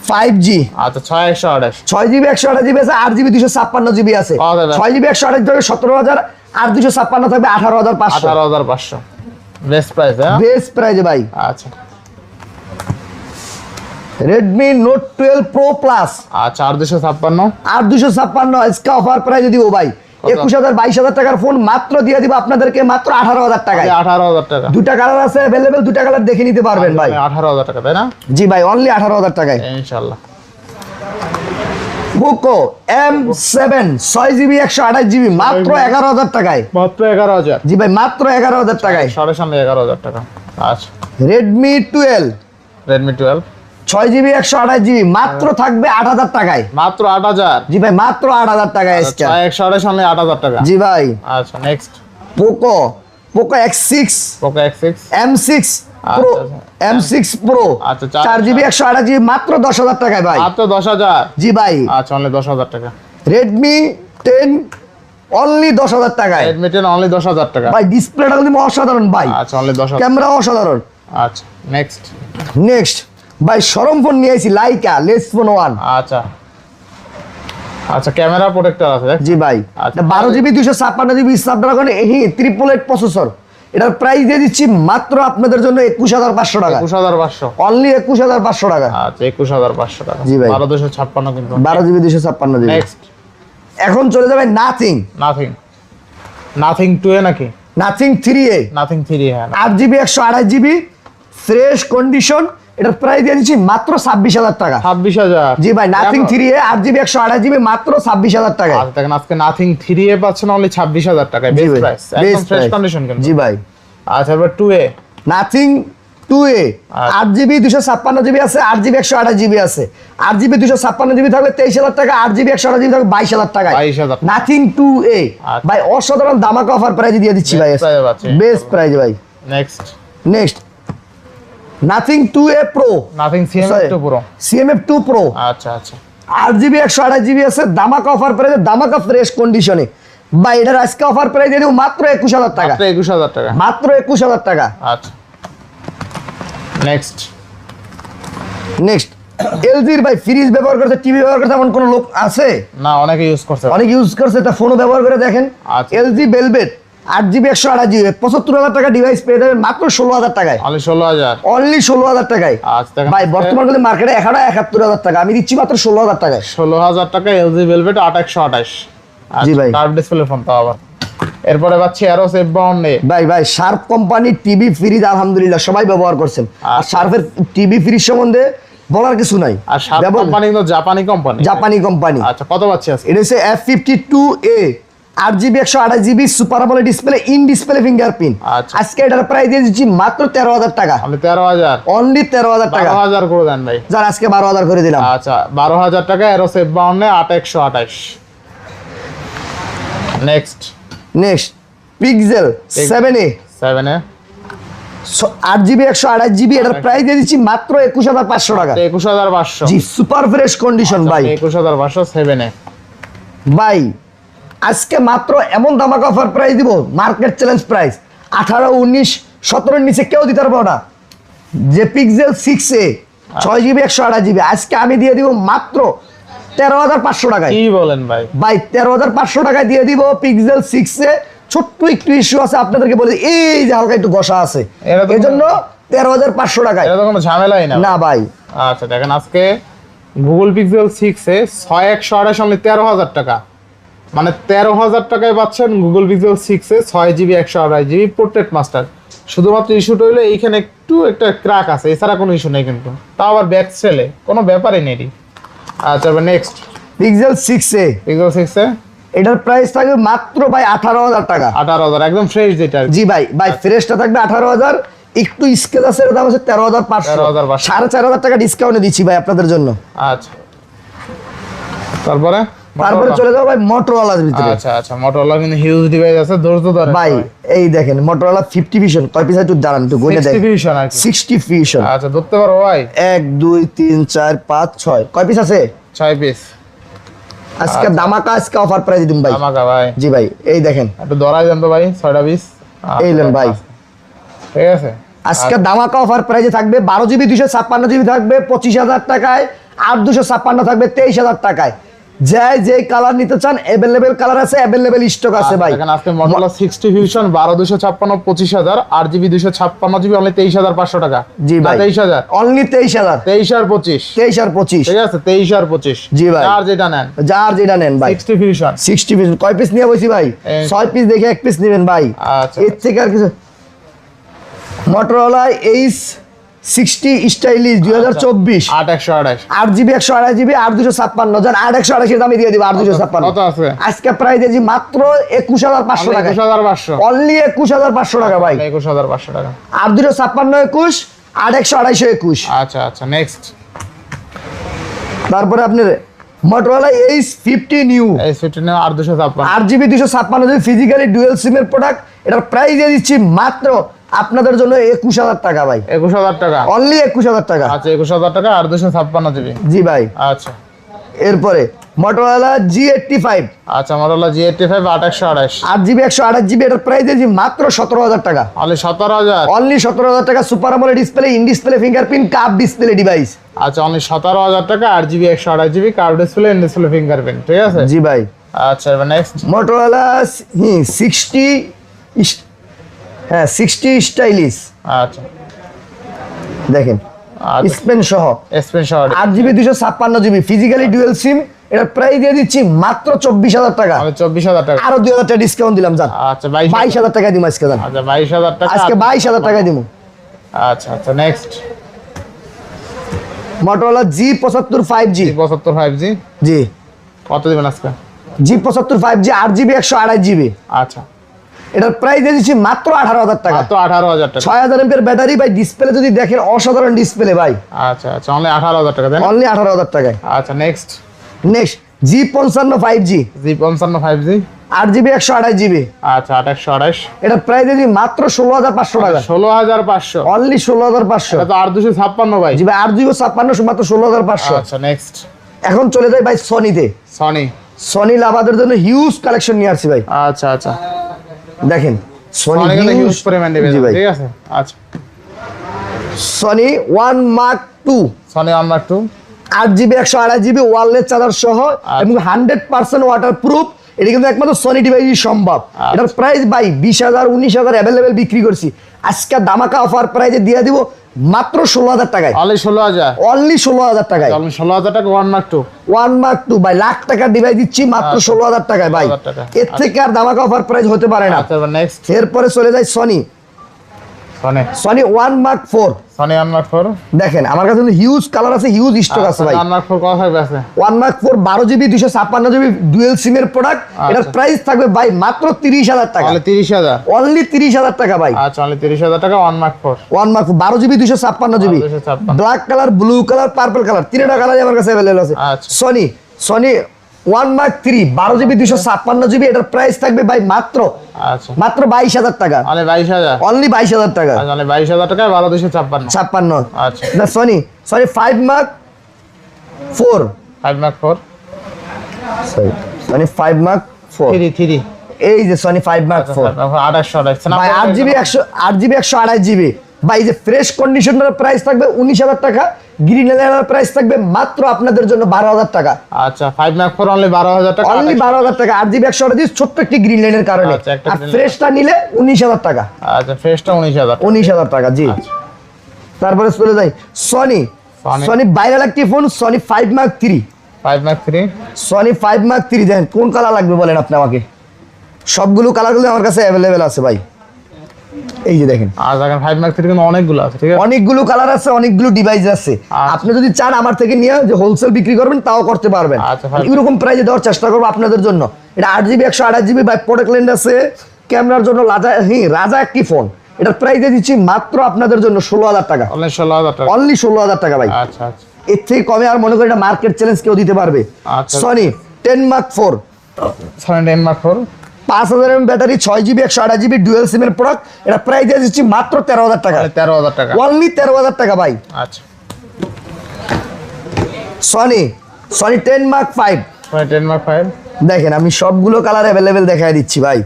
5G আচ্ছা 6128 6GB 128GB আছে, 8GB 256GB আছে। পাওয়া যাবে। 6GB 128 থাকবে 17000 আর 256 থাকবে 18500। 18500 বেস্ট প্রাইস হ্যাঁ বেস্ট প্রাইজে ভাই। আচ্ছা Redmi Note 12 Pro Plus আচ্ছা 8256 আর 256 আজকে অফার প্রাইজে দিব ভাই। 21000 22000 টাকার ফোন মাত্র দিয়ে দিব আপনাদেরকে মাত্র 18000 টাকায়। 18000 টাকা দুটা কালার আছে अवेलेबल, দুটা কালার দেখে নিতে পারবেন ভাই। 18000 টাকা তাই না? জি ভাই অনলি 18000 টাকায়। ইনশাআল্লাহ Poco M7 6GB 128GB মাত্র 11000 টাকায়। মাত্র 11000 জি ভাই মাত্র 11000 টাকায়। 11500 টাকা। আচ্ছা Redmi 12 Redmi 12 6GB 128GB মাত্র থাকবে 8000 টাকায়। মাত্র 8000 জি ভাই মাত্র 8000 টাকায় আজকে। 128 অনলি 8000 টাকা। জি ভাই। আচ্ছা next Poco X6 Poco X6 M6 Pro M6 Pro আচ্ছা 4GB 128GB মাত্র 10000 টাকায় ভাই। মাত্র 10000 জি ভাই। আচ্ছা অনলি 10000 টাকা। Redmi 10 অনলি 10000 টাকায়। Redmi 10 অনলি 10000 টাকা। ভাই ডিসপ্লেটা কিন্তু অসাধারণ ভাই। আচ্ছা অনলি 10000 ক্যামেরা অসাধারণ। আচ্ছা নেক্সট নেক্সট ভাই সরম ফোন নিয়ে আইছি লাইকা লেস ফোন 1। আচ্ছা আচ্ছা ক্যামেরা প্রোটেক্টর আছে দেখ। জি ভাই। আচ্ছা। 12GB 256GB স্ন্যাপড্রাগন এই 888 প্রসেসর। এটার প্রাইস দিয়ে দিচ্ছি মাত্র আপনাদের জন্য 21500 টাকা। 21500 অনলি 21500 টাকা। আচ্ছা 21500 টাকা। জি ভাই। 12256 কিন্তু 12GB 256GB। নেক্সট এখন চলে যাবে নাথিং নাথিং 2 এ নাকি? নাথিং 3A নাথিং 3 হ্যাঁ 8GB 128GB ফ্রেশ কন্ডিশন। এটার প্রাইস দিয়ে দিচ্ছি মাত্র 26000 টাকা। 26000 জি ভাই নাথিং 3A 8GB 128GB মাত্র 26000 টাকা। আচ্ছা দেখেন আজকে নাথিং 3 এ পাচ্ছেন অনলি 26000 টাকায় বেস্ট প্রাইস একদম ফ্রেশ কন্ডিশন কিন্তু। জি ভাই। আচ্ছা এবার 2 এ নাথিং 2A আচ্ছা। 8GB 256GB আছে, 8GB 128GB আছে। 8GB 256GB থাকবে 23000 টাকা, 8GB 128GB থাকবে 22000 টাকা। 22000 নাথিং 2A আচ্ছা। ভাই অসাধারণ দামাকা অফার প্রাইস দিয়ে দিচ্ছি ভাই। Best price আছে। বেস্ট প্রাইস ভাই। Next next nothing 2A Pro nothing CMF2 Pro CMF2 Pro আচ্ছা আচ্ছা 8GB 128GB আছে, দামাকা অফার প্রাইসে, দামাকা ফ্রেশ কন্ডিশনে ভাই। এটার আজকে অফার প্রাইস দিয়ে দেব মাত্র 21000 টাকা। মাত্র 21000 টাকা। মাত্র 21000 টাকা। আচ্ছা নেক্সট নেক্সট এলজির ভাই ফ্রিজ ব্যবহার করতে, টিভি ব্যবহার করতে এমন কোন লোক আছে? না অনেকে ইউজ করছে। অনেক ইউজ করছে, এটা ফোনও ব্যবহার করে দেখেন। আচ্ছা। এলজি ভেলভেট 8GB 128GB 75000 টাকা ডিভাইস পেয়ে যাবেন মাত্র 16000 টাকায়। অনলি 16000 অনলি 16000 টাকায়। আচ্ছা দেখেন ভাই বর্তমান কিন্তু মার্কেটে 71000 টাকা, আমি দিচ্ছি মাত্র 16000 টাকায়। 16000 টাকা LG Velvet 8128। জি ভাই। কার্ভ ডিসপ্লে ফোন তো আবার। এরপরে পাচ্ছি Aros F52 ভাই শার্প কোম্পানির টিভি ফ্রিজ আলহামদুলিল্লাহ সবাই ব্যবহার করছেন। আর শার্পের টিভি ফ্রিজ সম্বন্ধে বলার কিছু নাই। আর শার্প কোম্পানি তো জাপানি কোম্পানি। জাপানি কোম্পানি। আচ্ছা কত পাচ্ছি আজকে? এটা হচ্ছে F52A 8GB 128GB super AMOLED display in display fingerprint. আচ্ছা। আজকে এটার প্রাইস দিয়ে দিচ্ছি মাত্র 13,000 টাকা। আমি 13,000 অনলি 13,000 টাকা। 12,000 করে দেন ভাই। যার আজকে 12,000 করে দিলাম। আচ্ছা 12,000 টাকা arrows F52 8128। Next pixel 7a 7a 8GB 128GB এটার প্রাইস দিয়ে দিচ্ছি মাত্র 21,500 টাকা। 21,500। জি সুপার ফ্রেশ কন্ডিশন ভাই। 21,500 7a ভাই আজকে মাত্র এমন ধামাকা অফার প্রাইস দিব, মার্কেট চ্যালেঞ্জ প্রাইস 18, 19, 17 নিচে কেউ দিতে পারবো না। যে পিক্সেল 6a 6GB 128GB আজকে আমি দিয়ে দিব মাত্র 13,500 টাকায়। কি বলেন ভাই? ভাই 13,500 টাকায় দিয়ে দিব পিক্সেল 6a। ছোট্ট একটু ইস্যু আছে আপনাদেরকে বলে দিই, এই যে হালকা একটু ঘষা আছে, এই জন্য 13,500 টাকায়। এটা তো কোনো ঝামেলাই না না ভাই। আচ্ছা দেখেন আজকে গুগল পিক্সেল 6 এ 6128 অনলি 13,000 টাকা, মানে 13,000 টাকায় পাচ্ছেন গুগল পিক্সেল 6 এ 6GB 128GB পোর্ট্রেট মাস্টার। শুধুমাত্র ইস্যুটা হলো এইখানে একটু একটা ক্র্যাক আছে, এছাড়া কোনো ইস্যু নেই, কিন্তু তাও আবার ব্যাক সেলে কোনো ব্যাপারই নেই। আচ্ছা এবার নেক্সট পিক্সেল 6a পিক্সেল 6 এ এটার প্রাইস থাকবে মাত্র ভাই 18,000 টাকা। 18,000 একদম ফ্রেশ যেটা। জি ভাই ফ্রেশটা থাকবে 18,000, একটু স্কেচ আছে, এর দাম আছে 13,500। 13,500 4,500 টাকা ডিসকাউন্টে দিচ্ছি ভাই আপনাদের জন্য। আচ্ছা তারপরে চলে যাও ভাই মোটরোলার ভিতরে। আচ্ছা মোটরোলা কিন্তু হিউজ ডিভাইস আছে, ধৈর্য ধরে ভাই এই দেখেন মোটরোলা 50 ভিশন কয় পিস একটু দাঁড়ান একটু গুনে দেখেন। 60 ভিশন আর কি। 60 ভিশন। আচ্ছা ধরতে পারো ভাই? 1 2 3 4 5 6 কয় পিস আছে? 6 পিস। আজকে দামাকা আজকে অফার প্রাইস দিন ভাই। দামাকা ভাই। জি ভাই এই দেখেন একটু ধরাই দেন তো ভাই 6টা পিস। এই নেন ভাই। ঠিক আছে আজকে দামাকা অফার প্রাইসে থাকবে 12GB 256GB থাকবে 25,000 টাকায়, আর 256 থাকবে 23,000 টাকায়। যে কালার নিতে চান अवेलेबल কালার আছে, अवेलेबल স্টক আছে ভাই। দেখেন আজকে model 60 fusion 12,256 25,000 8GB 256GB only 23,500 টাকা। জি ভাই 23,000 অনলি 23,000 23 আর 25 23 আর 25 ঠিক আছে 23 আর 25 জি ভাই। আর যেটা নেন যার যেটা নেন ভাই 60 ফিউশন 60 পিস কয় পিস নিয়ে বসি ভাই? 6 পিস দেখে 1 পিস নেবেন ভাই। আচ্ছা এর থেকে আর কিছু Motorola H 60 stylish 2024 8128 8GB 128GB 8,256 জান 8,128 এর দামে দিয়ে দিব। 8,256 কত আছে আজকে প্রাইস দিয়েছি মাত্র 21,500 টাকা। 21,500 অনলি 21,500 টাকা ভাই। 21,500 টাকা। 8,256 21 8,128 21। আচ্ছা নেক্সট তারপরে আপনার মোটরোলা এইচ 50 নিউ এই 15 আর 256 8GB 256 ফিজিক্যালি ডুয়াল সিমের প্রোডাক্ট। এটার প্রাইস দিয়ে দিচ্ছি মাত্র আপনাদের জন্য 21,000 টাকা ভাই। 21,000 টাকা অনলি 21,000 টাকা। আচ্ছা 21,000 টাকা আর 256GB। জি ভাই। আচ্ছা এরপরে মোটরোলা G85 আচ্ছা মডেল G85 8128 8GB 128GB এটার প্রাইস দিয়েছি মাত্র 17,000 টাকা। অনলি 17,000 অনলি 17,000 টাকা। Super AMOLED display in display fingerprint cup display device. আচ্ছা অনলি 17,000 টাকা 8GB 128GB curve display in display fingerprint ঠিক আছে। জি ভাই। আচ্ছা এবার নেক্সট মোটরোলা 60 স্টাইলিশ আচ্ছা দেখেন স্পেন সহ স্পেন শট 8GB 256GB physically dual SIM. এটার প্রাইস দিয়ে দিচ্ছি মাত্র 24,000 টাকা। আমি 24,000 টাকা। আরো 2,000 টাকা ডিসকাউন্ট দিলাম জান। আচ্ছা 22,000 22,000 টাকা দিম আজকে জান। আচ্ছা 22,000 টাকা আজকে 22,000 টাকা দিব। আচ্ছা next Motorola G75 5G 75 5G জি কত দিবেন আজকে? G75 5G 8GB 128GB আচ্ছা এটার প্রাইস দিয়ে দিচ্ছি মাত্র 18,000 টাকা। তো 18,000 টাকা। 6,000 এমপির ব্যাটারি ভাই। ডিসপ্লে যদি দেখেন অসাধারণ ডিসপ্লে ভাই। আচ্ছা অনলি 18,000 টাকা দেন। অনলি 18,000 টাকায়। আচ্ছা next next G55 5G G55 5G 8GB 128GB আচ্ছা 828 এটার প্রাইস দিয়েছি মাত্র 16,500 টাকা। 16,500 অনলি 16,500। এটা তো 856 ভাই। জি ভাই 8,256 মাত্র 16,500। আচ্ছা নেক্সট এখন চলে যাই ভাই সনিতে। সনি লাভারদের জন্য হিউজ কালেকশন নিয়ে আসছি ভাই। আচ্ছা দেখেন সনি হিউজ পরিমাণ দিবেন ঠিক আছে। আচ্ছা Sony 1 Mark 2 Sony 1 Mark 2 8GB 128GB wireless charger সহ এবং 100% ওয়াটারপ্রুফ। এটা কিন্তু একমাত্র সনি ডিভাইসই সম্ভব। এটার প্রাইস ভাই 20,000 19,000 अवेलेबल বিক্রি করছি। আজকে দামাকা অফার প্রাইসে দিয়ে দিব মাত্র 16,000 টাকায়। অনলি 16,000 অনলি 16,000 টাকায়। অনলি 16,000 টাকা 1 Mark 2 1 Mark 2 ভাই লাখ টাকার ডিভাইস দিচ্ছি মাত্র 16,000 টাকায় ভাই। 16,000 টাকা। এর থেকে আর দামাকা অফার প্রাইস হতে পারে না। আচ্ছা এবার নেক্সট এরপরে চলে যায় Sony Sony 1 mark 4 Sony 1 mark 4 দেখেন আমার কাছে হিউজ কালার আছে, হিউজ স্টক আছে ভাই। 1 মার্ক 4 কত থাকবে আছে? 1 মার্ক 4 12GB 256GB ডুয়াল সিমের প্রোডাক্ট। এটার প্রাইস থাকবে ভাই মাত্র 30000 টাকা। তাহলে 30000, অনলি 30000 টাকা ভাই। আচ্ছা অনলি 30000 টাকা 1 mark 4। 1 mark 12GB 256GB black colour, blue colour, purple colour, তিনটা কালারই আমার কাছে अवेलेबल আছে। আচ্ছা সনি 1 মার্ক 3 12GB 256GB এটার প্রাইস থাকবে ভাই মাত্র আচ্ছা মাত্র 22000 টাকা। অনলি 22000, অনলি 22000 টাকা। আচ্ছা অনলি 22000 টাকা 12256। 56 আচ্ছা না Sony 5 mark 4 5 mark 4 Sony 5 mark 4 3 এই যে সনি 5 মার্ক 4 2828 ভাই 8GB 128GB ভাই এই যে ফ্রেশ কন্ডিশনার প্রাইস থাকবে 19000 টাকা, গ্রিন এলার প্রাইস থাকবে মাত্র আপনাদের জন্য 12000 টাকা। আচ্ছা 5 মার্ক 4 অনলি 12000 টাকা। অনলি 12000 টাকা 8GB 128 ছোট্ট একটি গ্রিন লাইনের কারণে। আচ্ছা, একটা আর green ফ্রেশটা নিলে 19000 টাকা। আচ্ছা ফ্রেশটা 19000, 19000 টাকা জি। তারপরে চলে যাই সনি ভাইরাল একটি phone Sony 5 mark 3। 5 mark 3 Sony 5 mark 3 দেখেন কোন কালার লাগবে বলেন আপনি আমাকে, সবগুলো কালারগুলো আমার কাছে অ্যাভেলেবেল আছে ভাই। এই যে দেখেন আর দেখেন 5 মার্ক 3 কিন্তু অনেকগুলো আছে, ঠিক আছে অনেকগুলো কালার আছে, অনেকগুলো ডিভাইস আছে। আপনি যদি চান আমার থেকে নিয়ে যে হোলসেল বিক্রি করবেন তাও করতে পারবেন। আচ্ছা, এরকম প্রাইসে দেওয়ার চেষ্টা করবো আপনাদের জন্য। এটা 8GB 128GB by product lens আছে, ক্যামেরার জন্য রাজা একটি ফোন। এটার প্রাইস দিচ্ছি মাত্র আপনাদের জন্য 16000 টাকা। অনলি 16000 টাকা, অনলি 16000 টাকা ভাই। আচ্ছা আচ্ছা এর থেকে কমে আর মনে করি এটা মার্কেট চ্যালেঞ্জ কেউ দিতে পারবে। আচ্ছা Sony 10 mark 4 Sony 10 mark 4 5000 mAh battery 6GB 128GB dual সিমের প্রোডাক্ট। এটা প্রাইস দিচ্ছি মাত্র 13000 টাকা। 13000 টাকা, অনলি 13000 টাকা ভাই। আচ্ছা সনি 10 মার্ক 5 সনি 10 মার্ক 5 দেখেন আমি সবগুলো কালার অ্যাভেলেবেল দেখাই দিচ্ছি ভাই,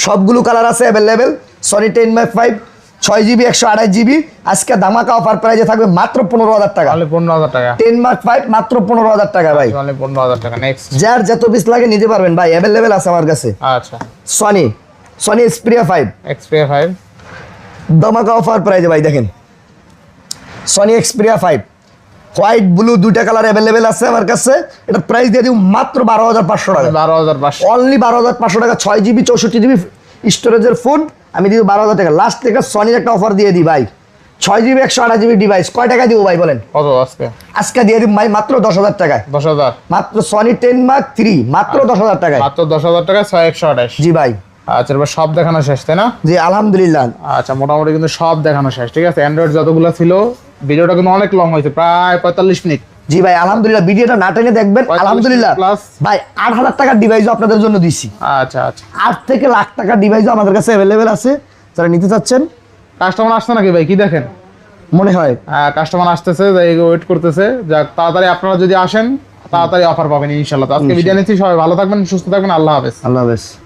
সবগুলো কালার আছে available. Sony 10 mark 5 6GB 128GB আজকে ধামাকা অফার প্রাইসে থাকবে মাত্র 15000 টাকা। অনলি 15000 টাকা 10 মার্ক 5 মাত্র 15000 টাকা ভাই। অনলি 15000 টাকা। নেক্সট যার যত পিস লাগে নিতে পারবেন ভাই, অ্যাভেলেবেল আছে আমার কাছে। আচ্ছা সনি এক্সপিরিয়া 5 এক্সপিরিয়া 5 ধামাকা অফার প্রাইসে ভাই দেখেন। সনি এক্সপিরিয়া 5 হোয়াইট ব্লু দুইটা কালার অ্যাভেলেবেল আছে আমার কাছে। এটা প্রাইস দিয়ে দিব মাত্র 12500 টাকা। 12500 অনলি 12500 টাকা 6GB 64GB স্টোরেজের ফোন আমি দিব 12000 টাকা। লাস্ট থেকে সনির একটা অফার দিয়ে দিই ভাই, 6GB 128GB ডিভাইস কয় টাকা দিব ভাই বলেন? কত আজকে? আজকে দিয়ে দিব ভাই মাত্র 10000 টাকায়। 10000 মাত্র সনি 10 মার্ক 3 মাত্র 10000 টাকায়। মাত্র 10000 টাকা 6128। জি ভাই। আচ্ছা এবার সব দেখানো শেষ তাই না? জি আলহামদুলিল্লাহ। আচ্ছা মোটামুটি কিন্তু সব দেখানো শেষ, ঠিক আছে। অ্যান্ড্রয়েড যতগুলো ছিল ভিডিওটা কিন্তু অনেক লং হয়েছে, প্রায় 45 মিনিট। জি ভাই আলহামদুলিল্লাহ, ভিডিওটা না টেনে দেখবেন। আলহামদুলিল্লাহ ভাই 8000 টাকার ডিভাইসও আপনাদের জন্য দিছি। আচ্ছা আচ্ছা 8 থেকে লাখ টাকার ডিভাইসও আমাদের কাছে অ্যাভেলেবেল আছে, যারা নিতে চাচ্ছেন। কাস্টমার আসছে নাকি ভাই, কি দেখেন? মনে হয় কাস্টমার আসতেছে, ওয়েট করতেছে। যাক তাড়াতাড়ি আপনারা যদি আসেন তাড়াতাড়ি অফার পাবেন ইনশাআল্লাহ। আজকে ভিডিও নিচ্ছি, সবাই ভালো থাকবেন, সুস্থ থাকবেন, আল্লাহ হাফেজ। আল্লাহ হাফেজ।